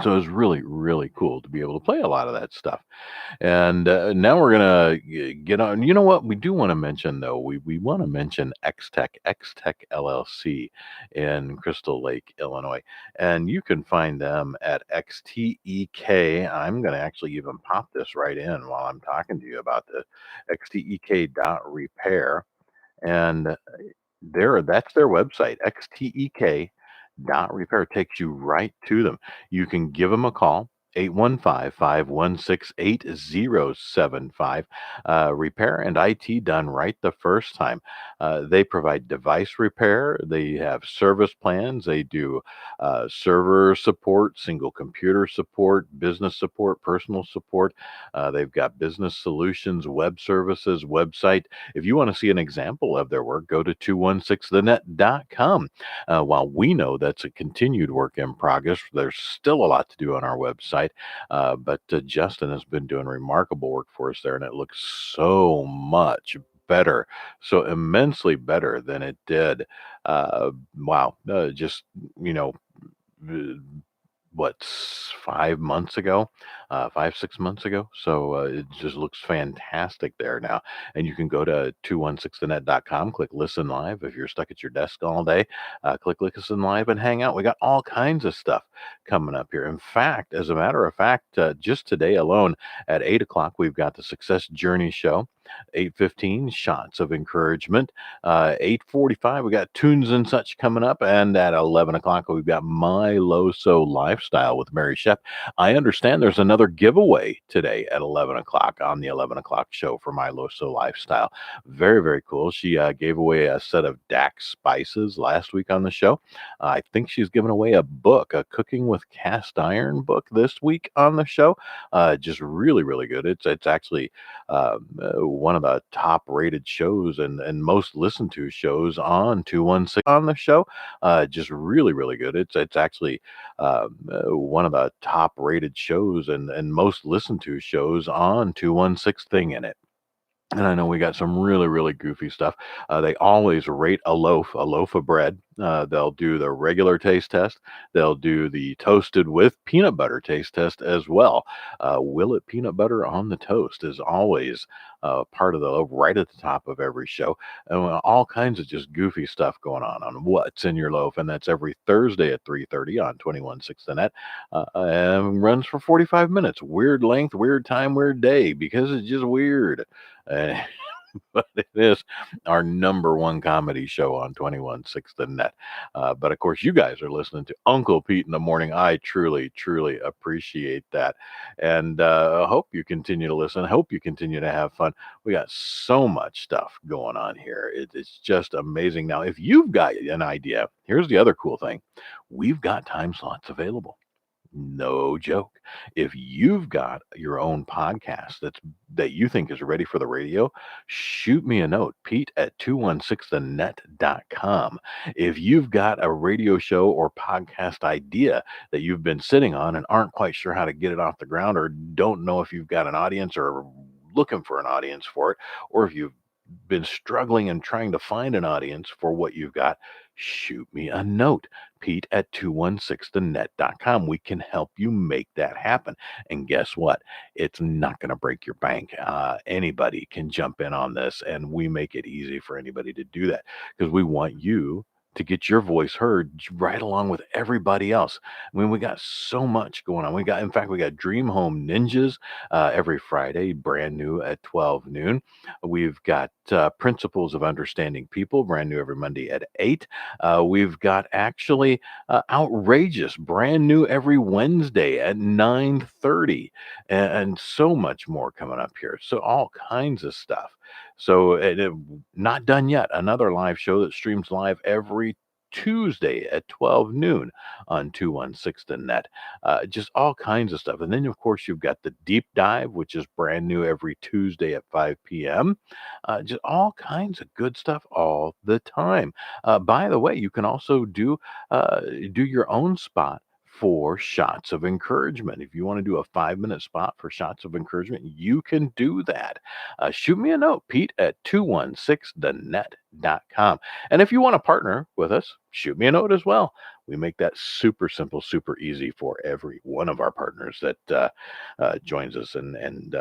So it was really, really cool to be able to play a lot of that stuff. And now we're gonna get on. You know what? We do want to mention though. We want to mention X Tech LLC in Crystal Lake, Illinois, and you can find them at XTEK. I'm gonna actually even pop this right in while I'm talking to you about the XTEK dot repair, and that's their website. XTEK dot repair takes you right to them. You can give them a call. 815-516-8075. Repair and IT done right the first time. They provide device repair. They have service plans. They do server support, single computer support, business support, personal support. They've got business solutions, web services, website. If you want to see an example of their work, go to 216thenet.com. While we know that's a continued work in progress, there's still a lot to do on our website. But Justin has been doing remarkable work for us there, and it looks so much better, so immensely better than it did. Wow, just you know, uh, what 5 months ago, 5 6 months ago. So it just looks fantastic there now. And you can go to 216thenet.com, click listen live. If you're stuck at your desk all day, click listen live and hang out. We got all kinds of stuff coming up here. In fact, as a matter of fact, just today alone at 8 o'clock, we've got the Success Journey Show. 8:15 shots of encouragement. 8:45 we got tunes and such coming up, and at 11 o'clock we've got My Loso Lifestyle with Mary Shep. I understand there's another giveaway today at 11 o'clock on the 11 o'clock show for My Loso Lifestyle. Very, very cool. She gave away a set of Dax spices last week on the show. I think she's giving away a book, a Cooking with Cast Iron book, this week on the show. Just really, really good. It's actually one of the top rated shows and most listened to shows on 216 on the show. Just really, really good. It's actually one of the top rated shows and most listened to shows on 216 thing in it. And I know we got some really, really goofy stuff. They always rate a loaf of bread. They'll do the regular taste test. They'll do the toasted with peanut butter taste test as well. Will it peanut butter on the toast is always part of the loaf right at the top of every show. And all kinds of just goofy stuff going on what's in your loaf. And that's every Thursday at 3:30 on 216 the net. And runs for 45 minutes. Weird length, weird time, weird day because it's just weird. Uh, but it is our number one comedy show on 216 the net. But of course, you guys are listening to Uncle Pete in the morning. I truly, truly appreciate that. And I hope you continue to listen. I hope you continue to have fun. We got so much stuff going on here. It's just amazing. Now, if you've got an idea, here's the other cool thing we've got time slots available. No joke. If you've got your own podcast that you think is ready for the radio, shoot me a note, Pete at 216thenet.com. If you've got a radio show or podcast idea that you've been sitting on and aren't quite sure how to get it off the ground, or don't know if you've got an audience or looking for an audience for it, or if you've been struggling and trying to find an audience for what you've got, shoot me a note, Pete at 216thenet.com. We can help you make that happen. And guess what? It's not going to break your bank. Anybody can jump in on this, and we make it easy for anybody to do that because we want you to get your voice heard right along with everybody else. I mean, we got so much going on. In fact, we got Dream Home Ninjas every Friday, brand new at 12 noon. We've got Principles of Understanding People, brand new every Monday at 8. We've got actually Outrageous, brand new every Wednesday at 9:30, and so much more coming up here. So all kinds of stuff. So not done yet. Another live show that streams live every Tuesday at 12 noon on 216 the net. Just all kinds of stuff. And then, of course, you've got the deep dive, which is brand new every Tuesday at 5 p.m. Just all kinds of good stuff all the time. By the way, you can also do your own spot for shots of encouragement. If you want to do a 5 minute spot for shots of encouragement, you can do that. Shoot me a note, Pete at 216thenet.com. And if you want to partner with us, shoot me a note as well. We make that super simple, super easy for every one of our partners that joins us and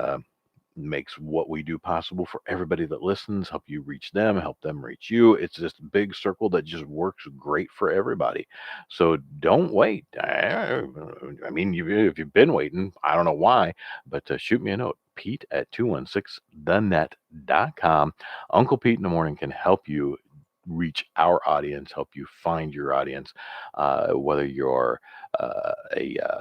makes what we do possible for everybody that listens, help you reach them, help them reach you. It's this big circle that just works great for everybody. So don't wait. I mean, if you've been waiting, I don't know why, but shoot me a note, Pete at 216thenet.com. Uncle Pete in the morning can help you reach our audience, help you find your audience, whether you're a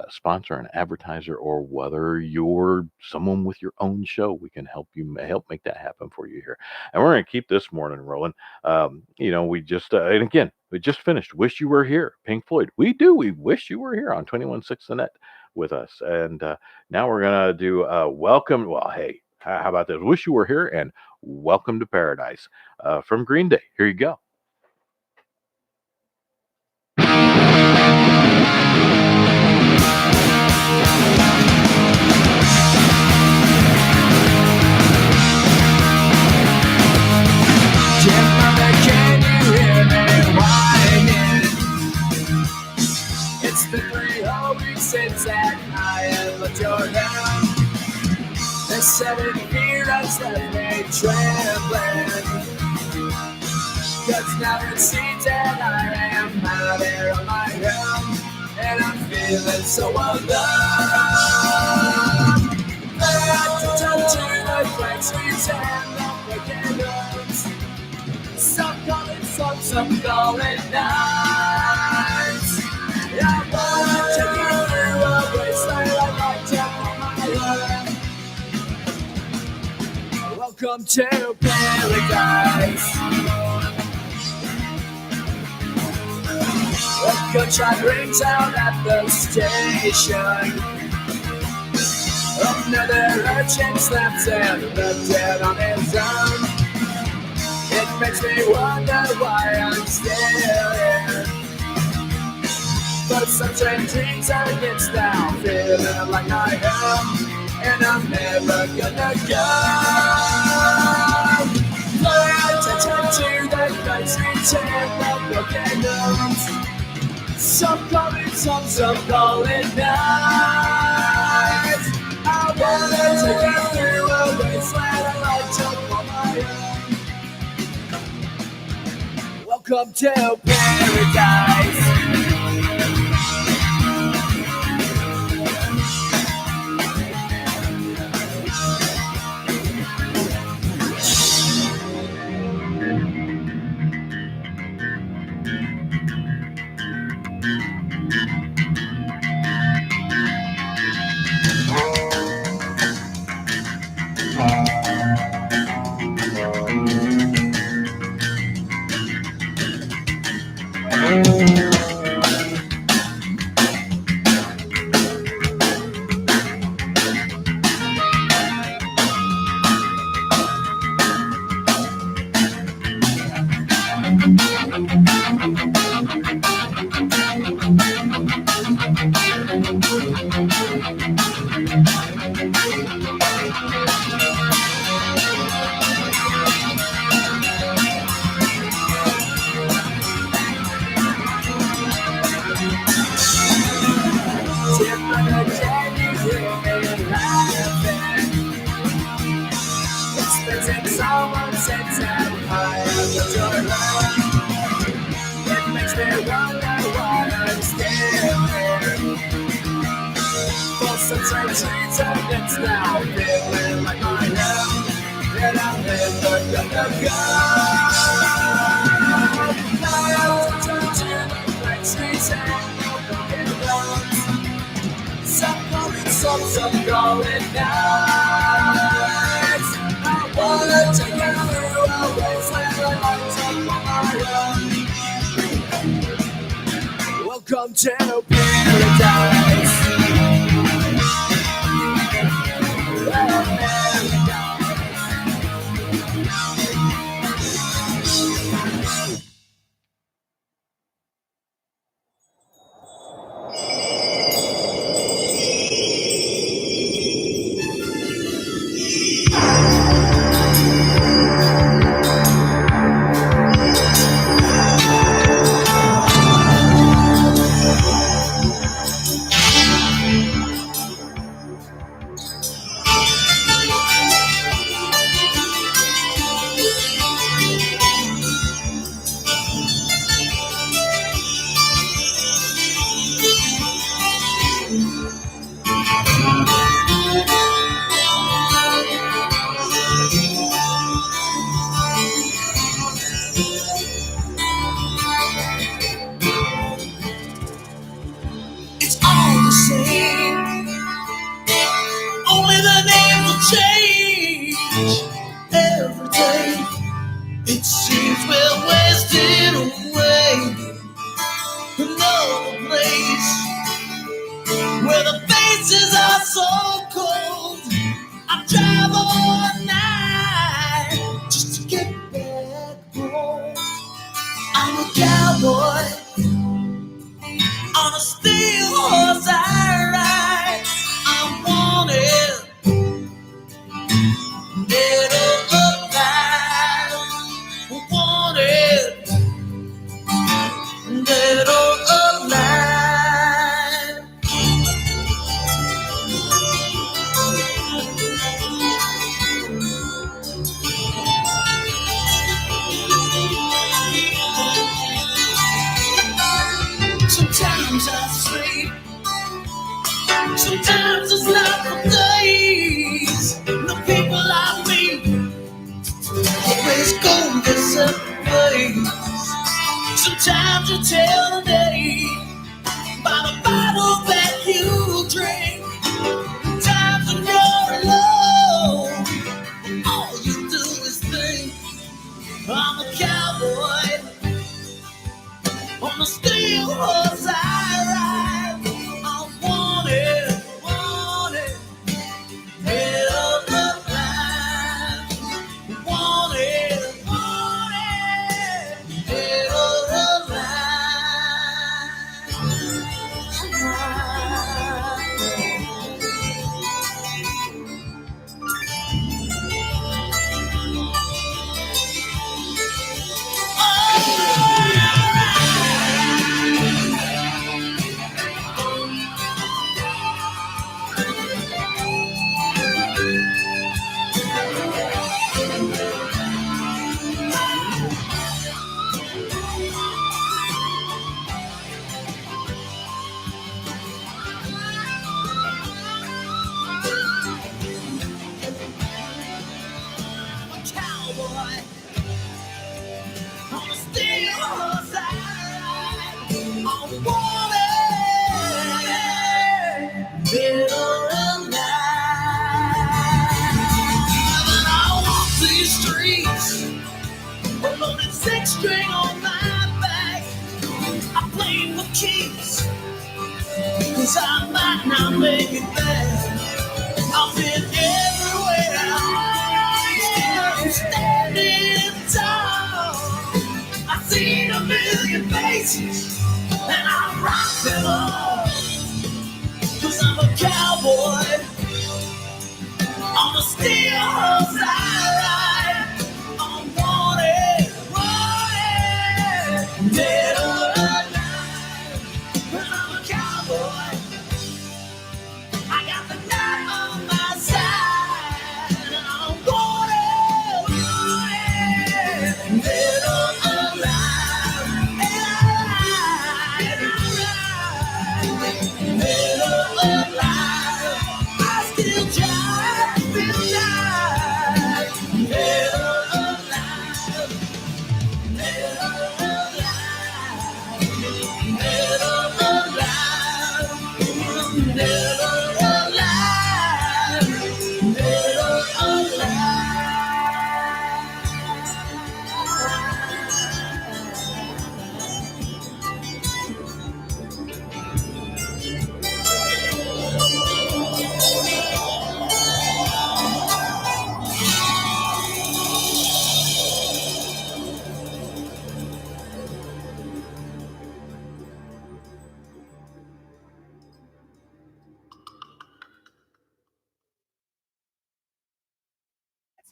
sponsor, an advertiser, or whether you're someone with your own show. We can help make that happen for you here. And we're going to keep this morning rolling. We just and again, we just finished Wish You Were Here, Pink Floyd. We wish you were here on 216 the Net with us. And now we're going to do welcome. Well, hey, how about this? Wish You Were Here and Welcome to Paradise from Green Day. Here you go. Can you hear me whining? It's been 3 whole weeks since that I have left your down. The 7 fear has left me trembling. 'Cause now it seems that I am out here on my own, and I'm feeling so alone. I have to turn to the flat streets and the broken homes. Some call it songs, some call it nights. I wanna take you through a wasteland like I took on my own. Welcome to paradise. A gunshot rings out at the station. Another urchin slaps and the dead on his own. It makes me wonder why I'm still here. But some strange dreams against now, feeling like I am, and I'm never gonna go. Pay attention to the night streets and the broken homes. Some call it songs, some call it nights. I wanna take you through a wasteland and I jump on my own. Welcome to paradise. Welcome to paradise. Don't you tell the day by the bottle that you drink. Times when you're alone, all you do is think. I'm a cowboy on the steel horse I ride. I'm wanted, wanted, head of the line. Wanted, wanted, head of the line. Cowboy on a steel horse I ride. I'm wanted, middle of night. And I walk these streets, a loaded six string on my back. I play for keeps, 'cause I might not make it back. I've been everywhere, still standing tall. I've seen a million faces, and I rock them all. 'Cause I'm a cowboy on a steel horse I ride. I'm wanted, wanted, dead or alive. But I'm a cowboy, I got the night on my side. I'm wanted, wanted, dead or alive. Alive, alive, dead or alive. I still try, still die. Dead or alive, dead or alive, dead or alive, dead or alive, dead or alive.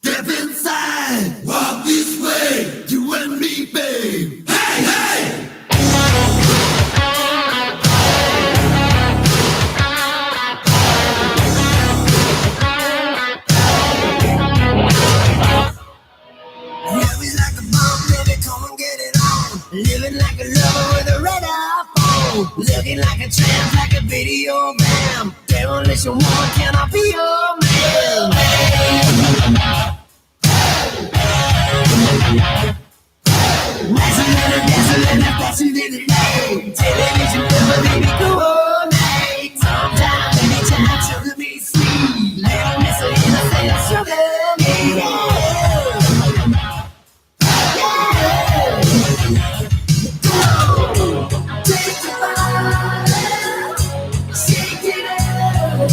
Step inside, walk this way, you and me, babe. Hey, hey! Living like a bomb, baby, come and get it on. Living like a lover with a red iPhone. Looking like a tramp, like a video bam. Demolition woman, can I be your man? Dazzling, dazzling, dazzling, television, baby, go all night. Sometime, anytime, sugar me sweet. Little miss of innocent, sugar me, yeah. Take the fire, shake it up.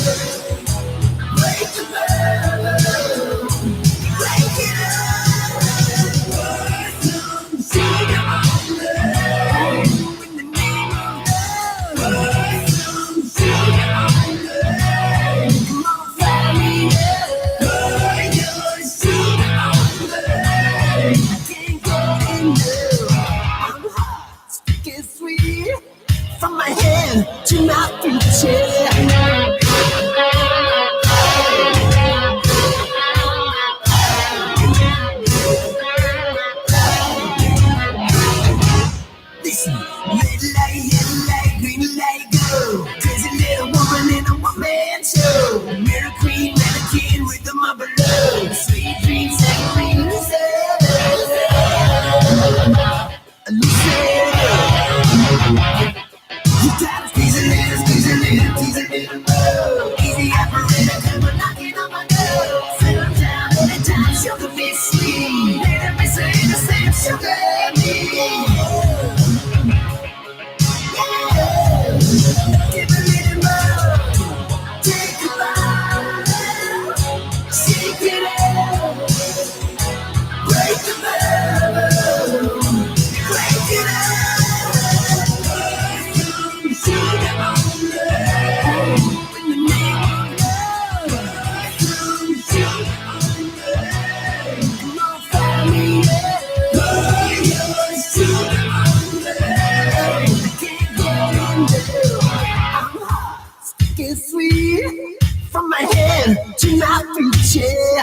to my future.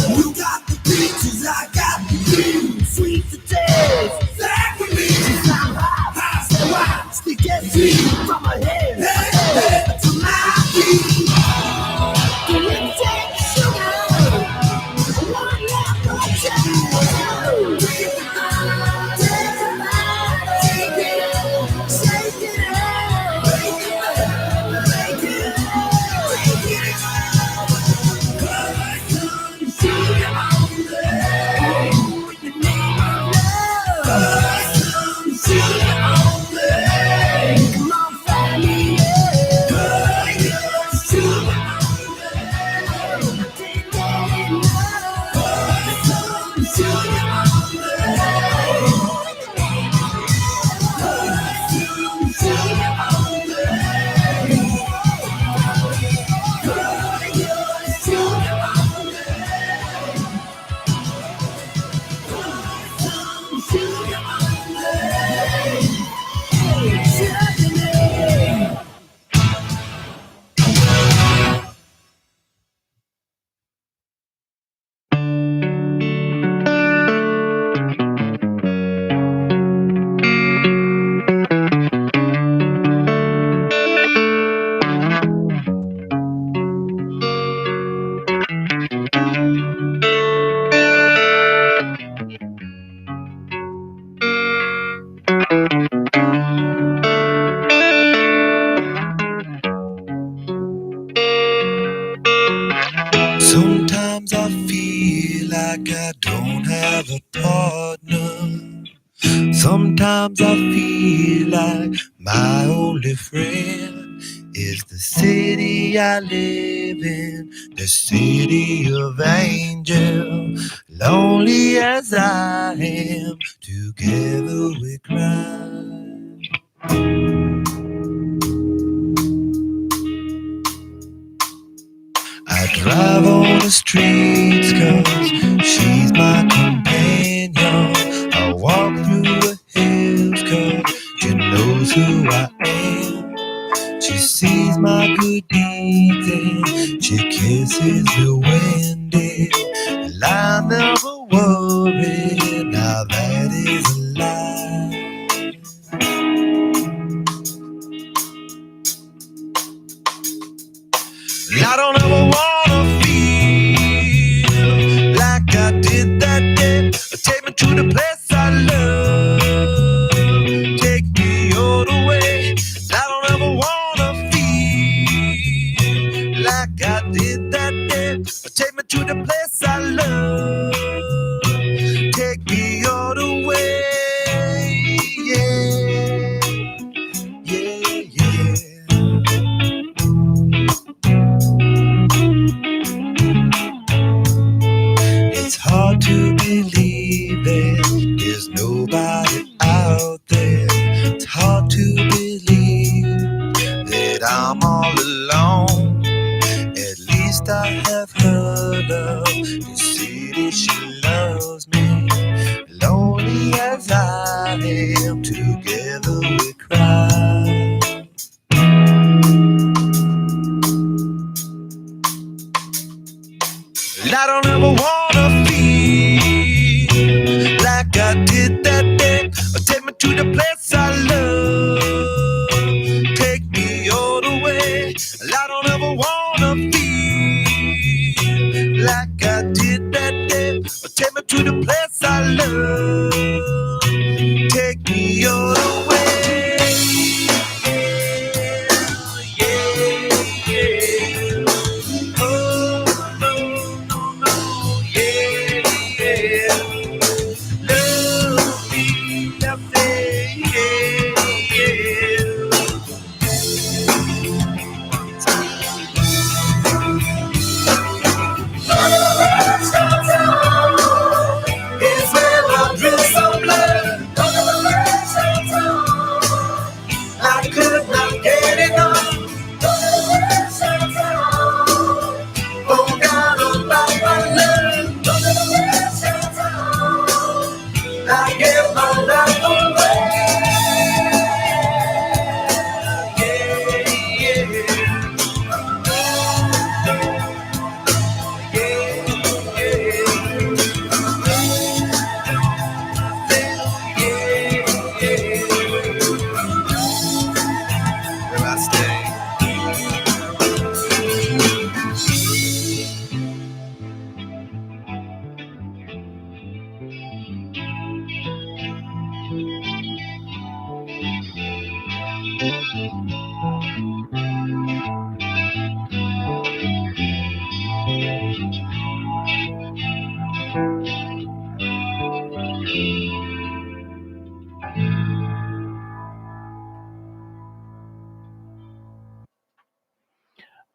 You got the peaches, I got the cream, sweet to taste. Back with me, I'm high, so I stick that sweet from my head to my feet. Can you take sugar? One lap of time. Take it out, take it out, shake it out, break it out, break it out, break it out. Sugar on the with the name of love. Sugar on the come on, find me. Sugar on the take that love. Sugar on the sugar on the sugar on Sometimes I feel like I don't have a partner. Sometimes I feel like my only friend is the city I live in, the city of angels. Lonely as I am, together we cry. I drive on the streets 'cause she's my companion. I walk through the hills 'cause she knows who I am. She sees my good deeds and she kisses the wind. And I never worry, now that is a lie. I don't ever wanna feel like I did that day. Take me to the place I love. Take me all the way. I don't ever wanna feel like I did that day. Take me to the place I love. Take me all the way. Yeah, yeah, yeah. It's hard to believe that there's nobody out there. It's hard to believe that I'm all alone. At least I have her love. The city, she loves me. Lonely as I am, together we cry. I don't ever wanna feel like I did that day. Take me to the place I love. Take me all the way. I don't ever wanna feel like I did that day. Take me to the place I love. Take me all the way. Yeah, yeah. Oh, no, no, no, yeah, yeah. Love me, I say, yeah, yeah.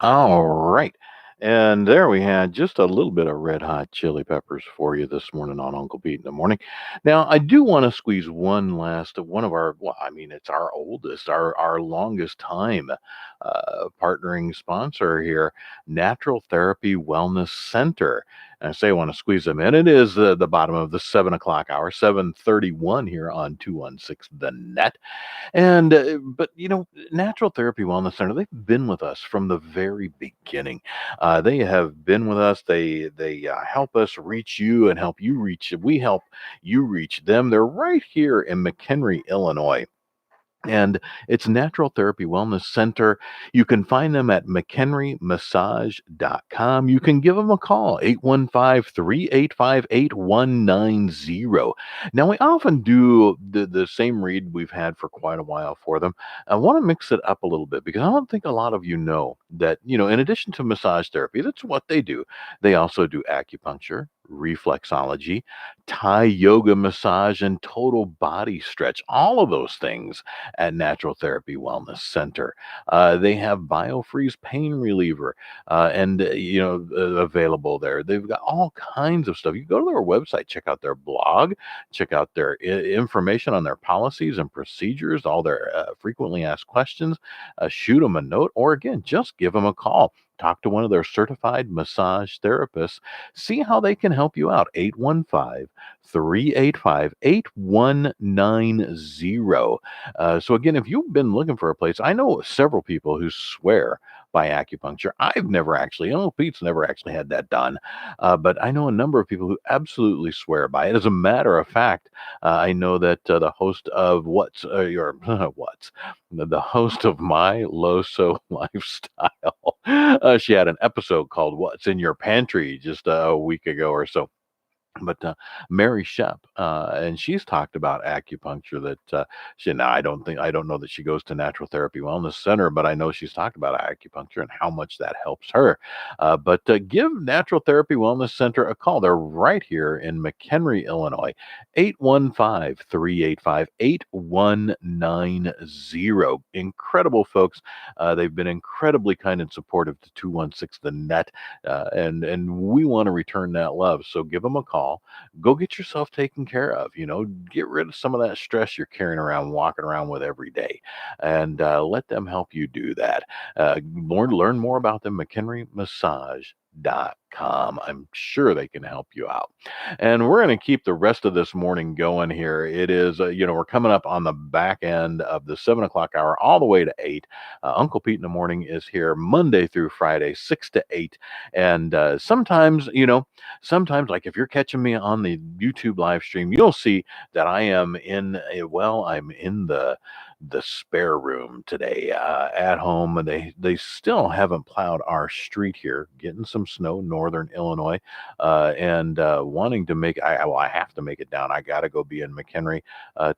All right. And there we had just a little bit of red hot chili peppers for you this morning on Uncle Pete in the morning. Now, I do want to squeeze one last one of our, well, I mean, it's our oldest, our longest time partnering sponsor here, Natural Therapy Wellness Center. And I say I want to squeeze them in. It is the bottom of the 7 o'clock hour, 7:31 here on 216 The Net. And but Natural Therapy Wellness Center, they've been with us from the very beginning. They have been with us. They help us reach you and help you reach. We help you reach them. They're right here in McHenry, Illinois. And it's Natural Therapy Wellness Center. You can find them at mchenrymassage.com. You can give them a call, 815-385-8190. Now, we often do the same read we've had for quite a while for them. I want to mix it up a little bit because I don't think a lot of you know that, in addition to massage therapy, that's what they do. They also do acupuncture, reflexology, Thai yoga massage, and total body stretch. All of those things at Natural Therapy Wellness Center. They have BioFreeze pain reliever and available there. They've got all kinds of stuff. You go to their website, check out their blog, check out their information on their policies and procedures, all their frequently asked questions. Shoot them a note, or again, just give them a call. Talk to one of their certified massage therapists. See how they can help you out. 815-385-8190. So again, if you've been looking for a place, I know several people who swear by acupuncture. I've never actually, Pete's never actually had that done. But I know a number of people who absolutely swear by it. As a matter of fact, I know that the host of the host of My Loso Lifestyle, she had an episode called What's in Your Pantry just a week ago or so. But Mary Shep, and she's talked about acupuncture. That I don't know that she goes to Natural Therapy Wellness Center, but I know she's talked about acupuncture and how much that helps her. But give Natural Therapy Wellness Center a call. They're right here in McHenry, Illinois. 815-385-8190. Incredible folks. They've been incredibly kind and supportive to 216 The Net, and we want to return that love. So give them a call. Go get yourself taken care of. Get rid of some of that stress you're carrying around, walking around with every day, and let them help you do that. Learn more about them, mchenrymassage.com. I'm sure they can help you out. And we're going to keep the rest of this morning going here. It is, we're coming up on the back end of the 7 o'clock hour all the way to 8. Uncle Pete in the morning is here Monday through Friday, 6 to 8. And sometimes, like if you're catching me on the YouTube live stream, you'll see that I am I'm in the spare room today at home. They still haven't plowed our street here, getting some snow, northern Illinois, and wanting to make. I have to make it down. I got to go be in McHenry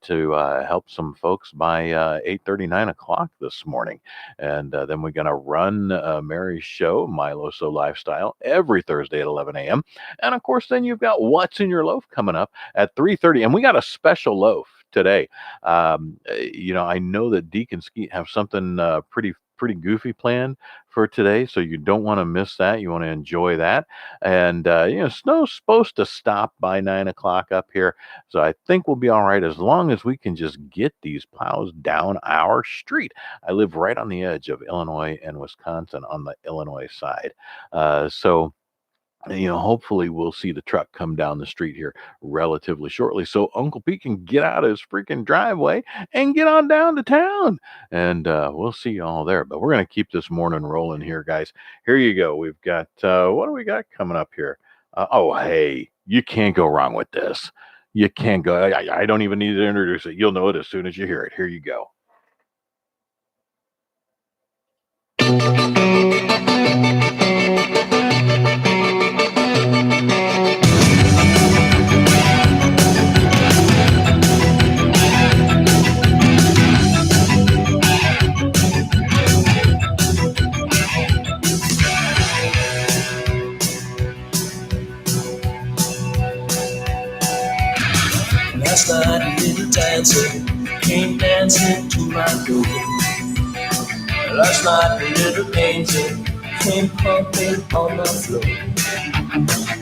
to help some folks by 8:30, 9 o'clock this morning, and then we're gonna run Mary's show, My Loso Lifestyle, every Thursday at 11 a.m. And of course, then you've got What's in Your Loaf coming up at 3:30, and we got a special loaf today. I know that Deacon Skeet have something pretty goofy planned for today, so you don't want to miss that. You want to enjoy that. And snow's supposed to stop by 9 o'clock up here, so I think we'll be all right as long as we can just get these plows down our street. I live right on the edge of Illinois and Wisconsin on the Illinois side, so hopefully we'll see the truck come down the street here relatively shortly so Uncle Pete can get out of his freaking driveway and get on down to town. And we'll see you all there. But we're going to keep this morning rolling here, guys. Here you go. We've got, what do we got coming up here? Hey, you can't go wrong with this. You can't go. I don't even need to introduce it. You'll know it as soon as you hear it. Here you go. Last night a little dancer came dancing to my door. Last night a little painter came pumping on the floor.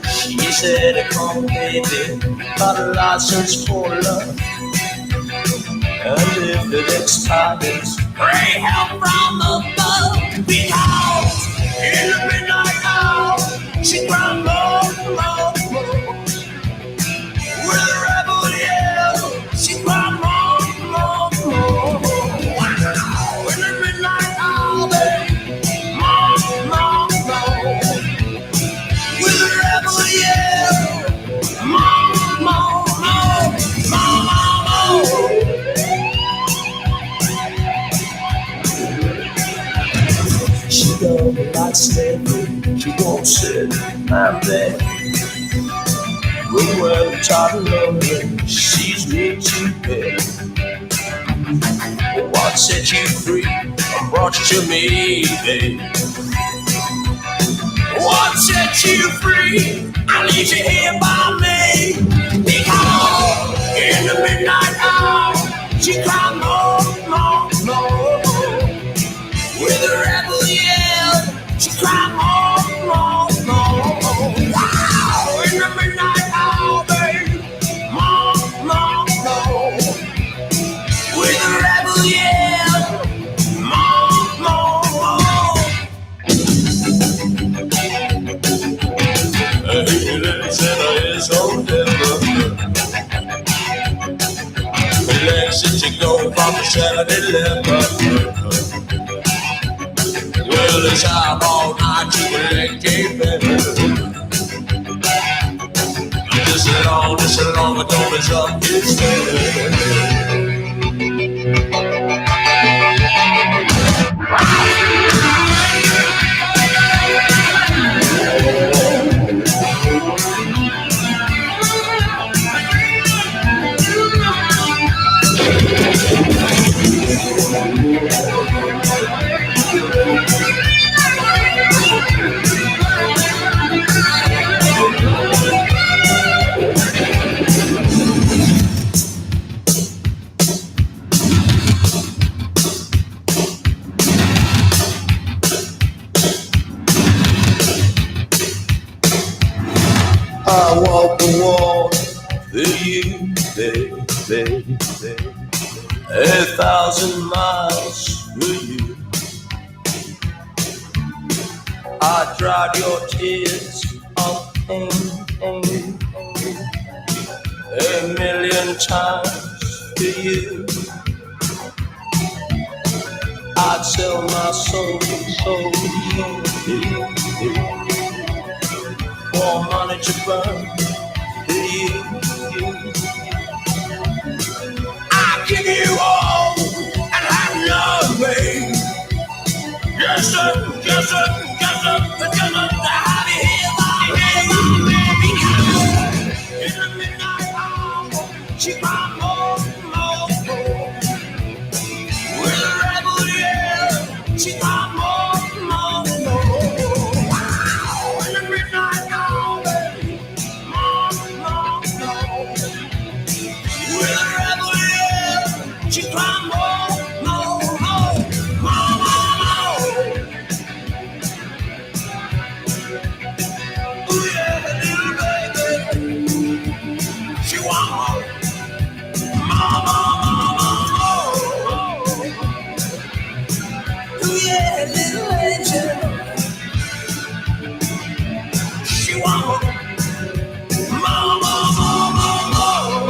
She said, come baby, got a license for love. And if it expires, pray help from above. Because in the midnight hour, she cried more, more, more. With a rebel yell, she cried more, more, more. Wow, in the midnight hour, baby, more, more, more. With a rebel yell, more, more, more, more, more, more. She don't like slavery, she won't sit and beg. But when tired and lonely, she's real to bed. What set you free and brought you to me, babe? What set you free? I need you here by me. Because in the midnight hour, she cried more, more, more. With a rebel yell, she cried more, more, more. Wow, in the midnight hour, babe, more, more, more. With a rebel yell, more, more, more. Hey, little sinner is on devil. Let's sit you go from the 7-Eleven. Well, it's time all night to collect a better. Just along, the door is up his I walk the walk for you, baby, baby, baby. 1,000 miles for you. I dried your tears of pain, pain, pain. 1,000,000 times for you. I'd sell my soul, soul, soul, for money to burn for you. I give you all and have nothing. Yes, sir, yes, sir, yes, sir, yes, sir. To have you here by me. In the midnight hour, she cried more, more, more. With a rebel yell, she cried more, more, more. Wow, in the midnight hour, baby, more, more, more. With a rebel yell, she cried more, more, more, more, more, more. Ooh yeah, little baby, she want more, more, more, more, more. Ooh yeah, little angel, she want more, more, more, more, more, more.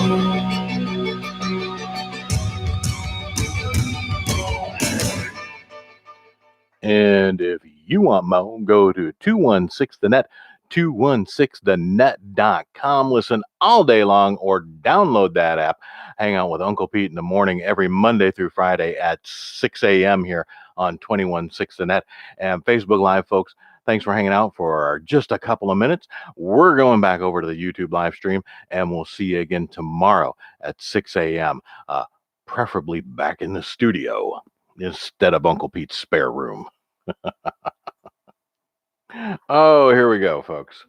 And if you want more, go to 216thenet, 216thenet.com. Listen all day long or download that app. Hang out with Uncle Pete in the morning every Monday through Friday at 6 a.m. here on 216thenet. And Facebook Live, folks, thanks for hanging out for just a couple of minutes. We're going back over to the YouTube live stream, and we'll see you again tomorrow at 6 a.m., preferably back in the studio instead of Uncle Pete's spare room. Oh, here we go, folks.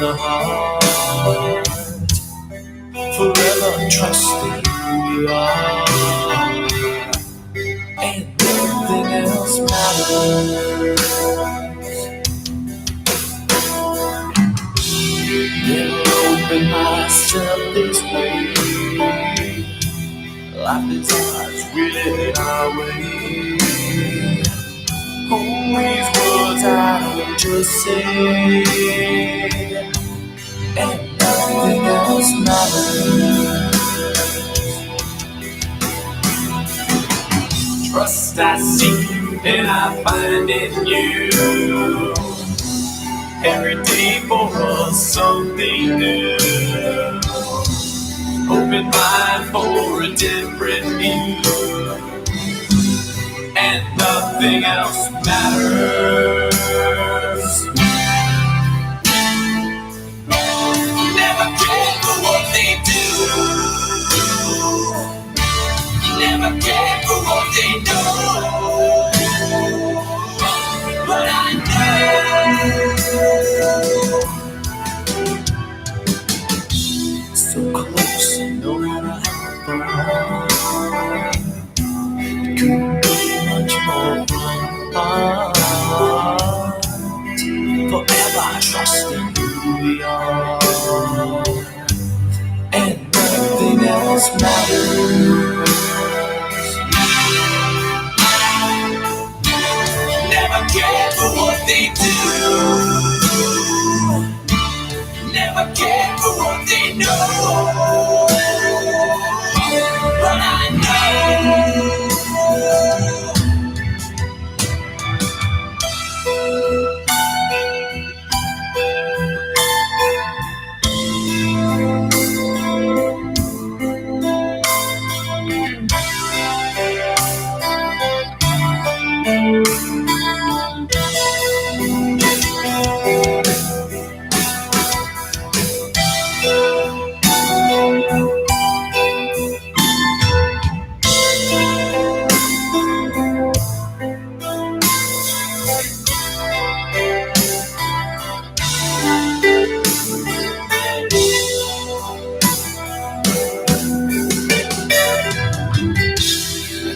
the heart, forever trusting who you are, and nothing else matters. Never open myself this way. Life is ours, we live it our way. All these words I don't just say, and nothing else matters. Trust I seek and I find in you. Every day for us something new. Open mind for a different view, and nothing else matters. Never care for what they do. Never care for what they know. But I know so close, no matter how far. Couldn't be much more fun. Forever trusting who we are, and nothing else matters. Never care for what they do. Never care for what they know. But I know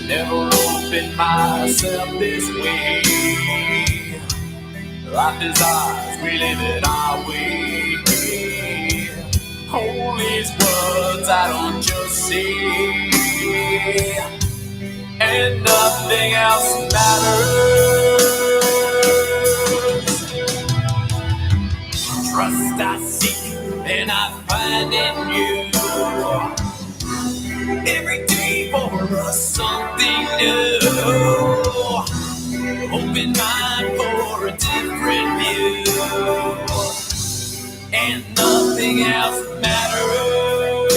never open myself this way. Life is ours, we live it our way. All these words I don't just say, and nothing else matters. Trust I seek and I find in you. Every day for us something new. Open mind for a different view, and nothing else matters.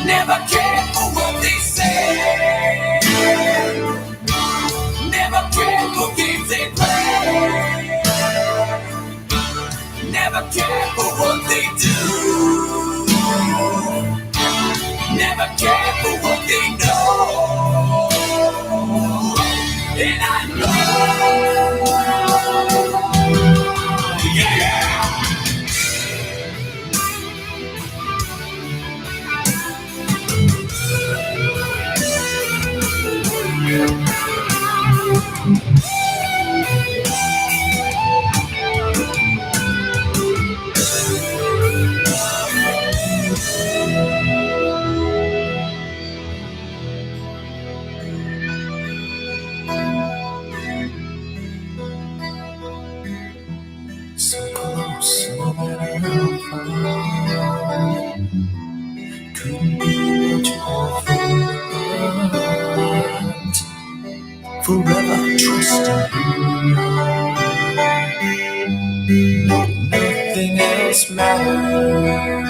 Never care for what they say. Never care for games they play. Never care for what they do. Never care for what they know. And I know, yeah. So close, no matter how far. Couldn't be much more fun. Forever trusting who you are. Nothing else matters.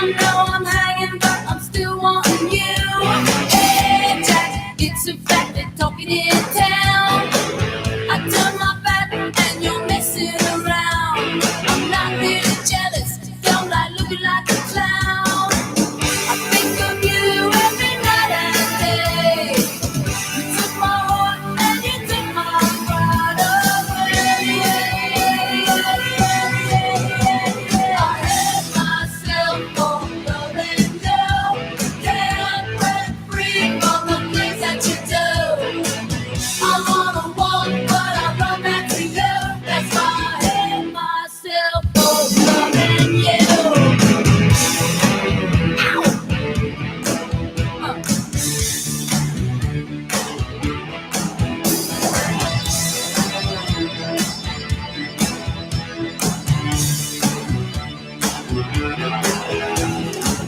I know I'm hanging, but I'm still wanting you. Hey, Jack, it's a fact that talking in town. I turn my back and you're messing around. I'm not really jealous, don't like looking like a clown. I think of you every night and day. You took my heart and you took my pride away. I hurt myself for loving you. Can't break free from the things that you do. I wanna walk, but I run back to you. That's why I hate myself for loving you.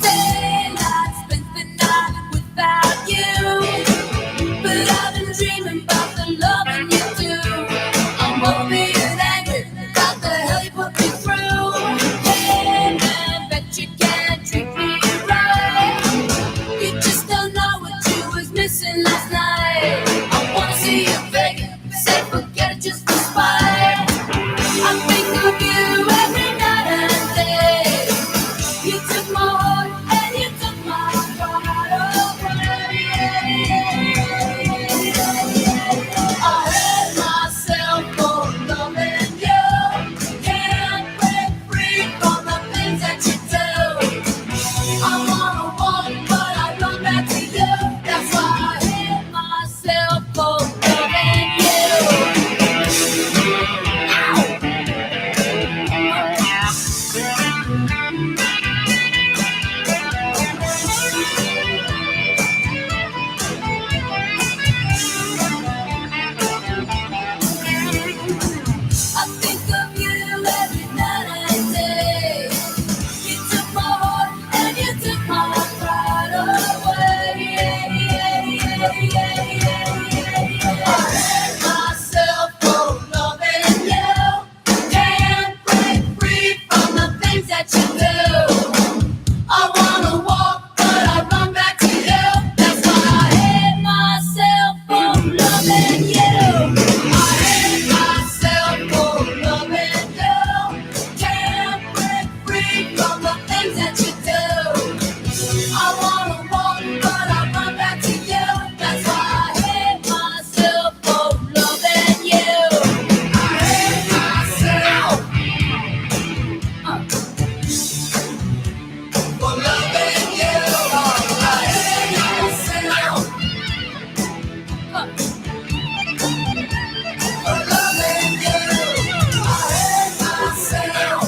Daylight spent the night without you, but I've been dreaming about the loving you do. I'm only angry about the hell you put me through. Hey man, bet you can't treat me right. You just don't know what you was missing last night. I wanna see you begging, say forget it just for spite. I think of you every night and day. You took my heart and you took my pride away. I hurt myself for loving you. Can't break free from the things that you do. I wanna walk, but I run back to you. That's why I hate myself for loving you. I think of you every night and day. You took my heart and you took my pride away. I hurt myself for loving you. Can't break free from the things that you do. I wanna walk, but I run back to you. That's why I hate myself for loving you. I hate myself for loving you. Can't break free from the things that you do. I wanna walk, but I run back to you. That's why I hate myself for loving you. I hate myself for loving you. I hate myself for loving you. I hate myself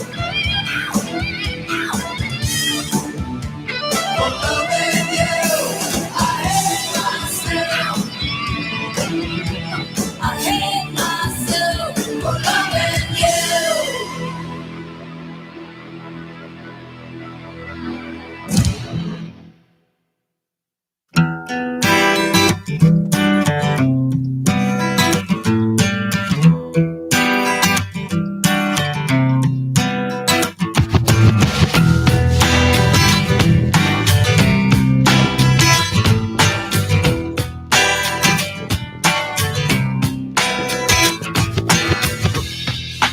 for loving you. I hate myself. I hate myself for loving you.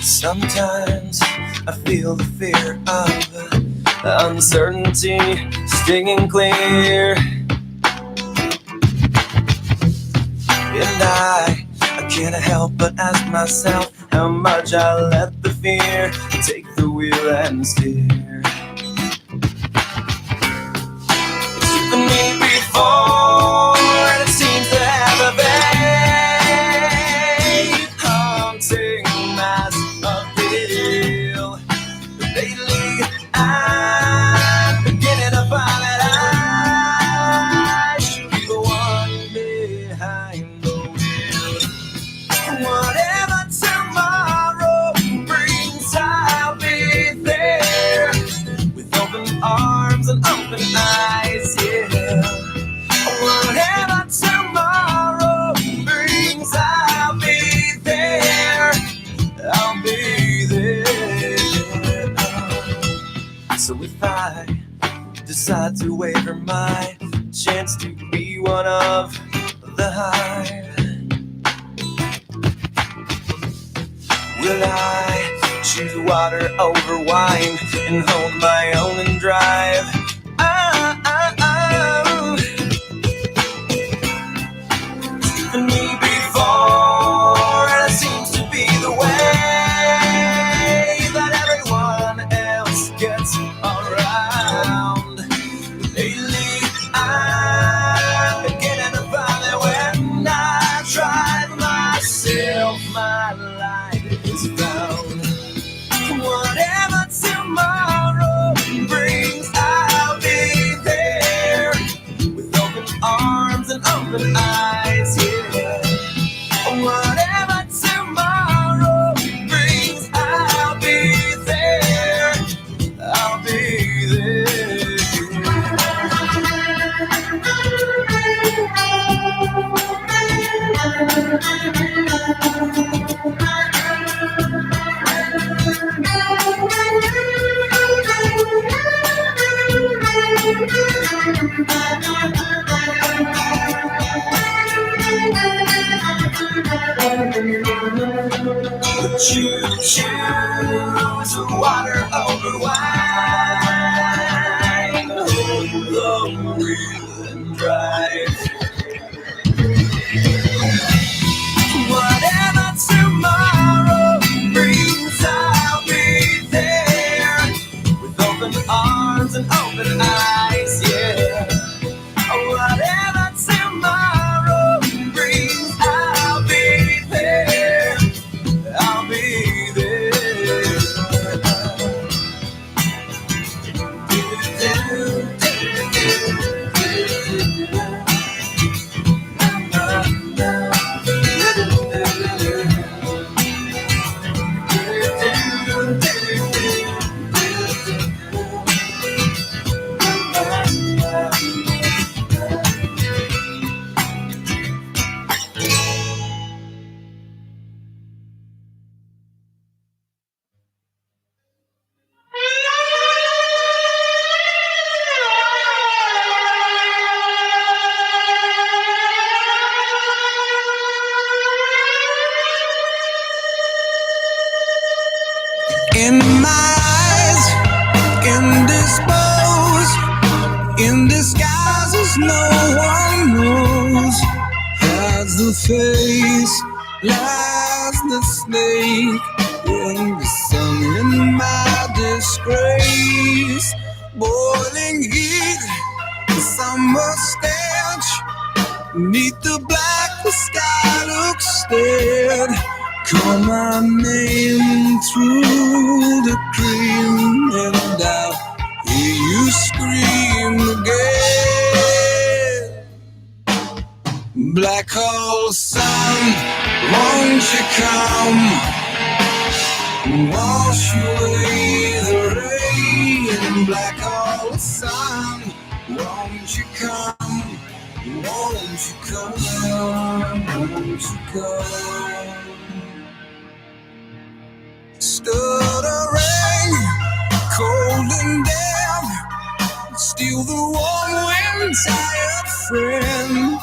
Sometimes I feel the fear of uncertainty stinging clear, and I can't help but ask myself how much I let the fear take the wheel and steer. It's driven me before, and it seems to have a vague haunting mass of appeal. But lately I'm beginning to find that I should be the one behind the wheel. Whatever tomorrow brings, I'll be there. decide to waver my chance to be one of the hive? Will I choose water over wine and hold my own and drive? And me before, and it seems to be the way that everyone else gets around. Lately, I'm beginning to find that when I try myself, my life is found. Whatever tomorrow brings, I'll be there with open arms and open eyes, yeah. Whatever tomorrow brings, I'll be there. I'll be there. Would you choose water over wine? Hold the wheel and drive. Whatever tomorrow brings, I'll be there with open arms and open eyes, yeah. Whatever tomorrow brings, I'll be there. I'll be there. In my eyes, indisposed, in disguises no one knows. Hides the face, lies the snake, in the sun in my disgrace. Boiling heat, the summer stench, neath the black the sky looks dead. Call my name through the cream and I'll hear you scream again. Black hole sun, won't you come? Wash away the rain. Black hole sun, won't you come? Won't you come? Won't you come? Stuttering, cold and damp, steal the warm wind, tired friend.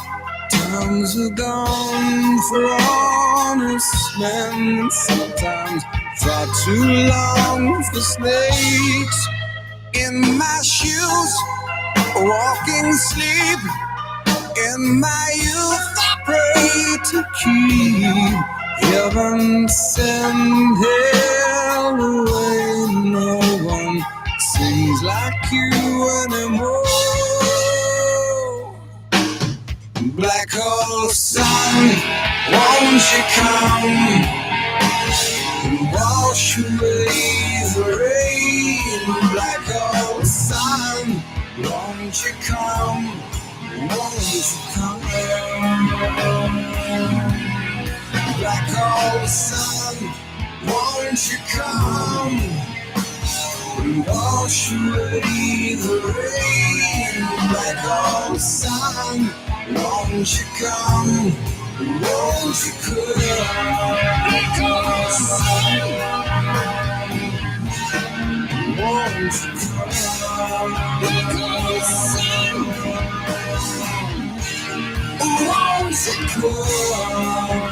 Times are gone for honest men, sometimes far too long for snakes. In my shoes, walking sleep, in my youth I pray to keep heaven send hell away. No one sings like you anymore. Black hole sun, won't you come and wash away the rain? Black hole sun, won't you come? Won't you come? Black hole sun, won't you come and wash away the rain? Black hole sun, won't you come? Won't you come? Black hole sun, won't you come? Black hole sun, won't you come?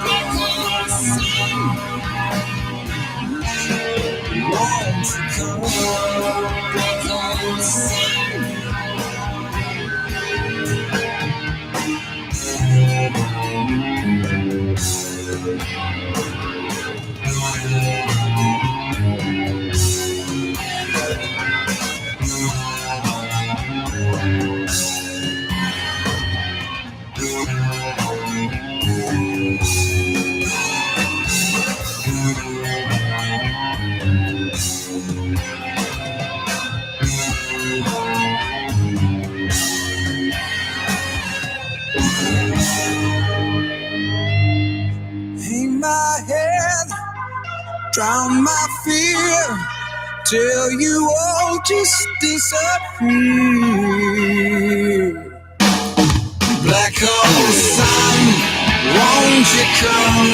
Black hole sun, won't you come? Black hole sun. Hang my head, drown my fear, till you all just disappear. Black hole sun, won't you come?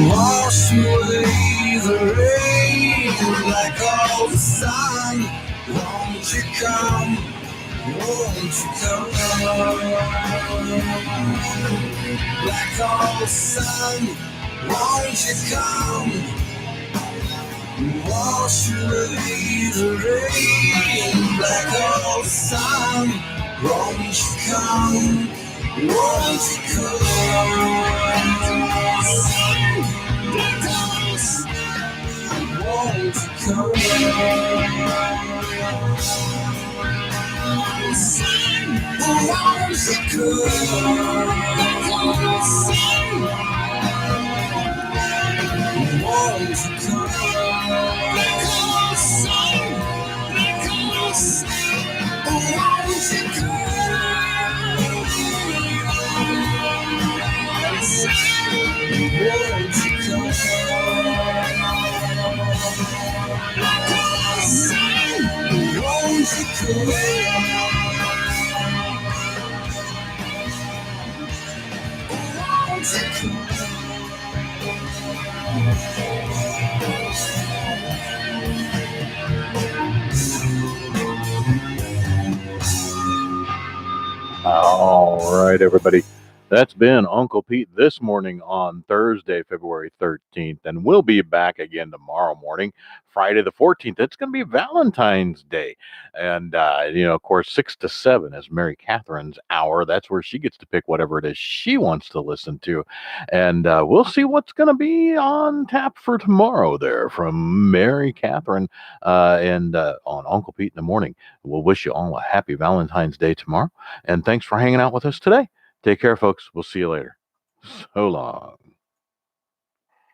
Wash away the rain. Black hole sun, won't you come? Won't you come? Black hole sun, won't you come? Wash away the rain. Black hole sun, won't you come? Won't you come? Black hole sun, won't you come? Won't you come? Won't you come? All right, everybody. That's been Uncle Pete this morning on Thursday, February 13th. And we'll be back again tomorrow morning, Friday the 14th. It's going to be Valentine's Day. And, of course, 6 to 7 is Mary Catherine's hour. That's where she gets to pick whatever it is she wants to listen to. And we'll see what's going to be on tap for tomorrow there from Mary Catherine and on Uncle Pete in the morning. We'll wish you all a happy Valentine's Day tomorrow. And thanks for hanging out with us today. Take care, folks. We'll see you later. So long.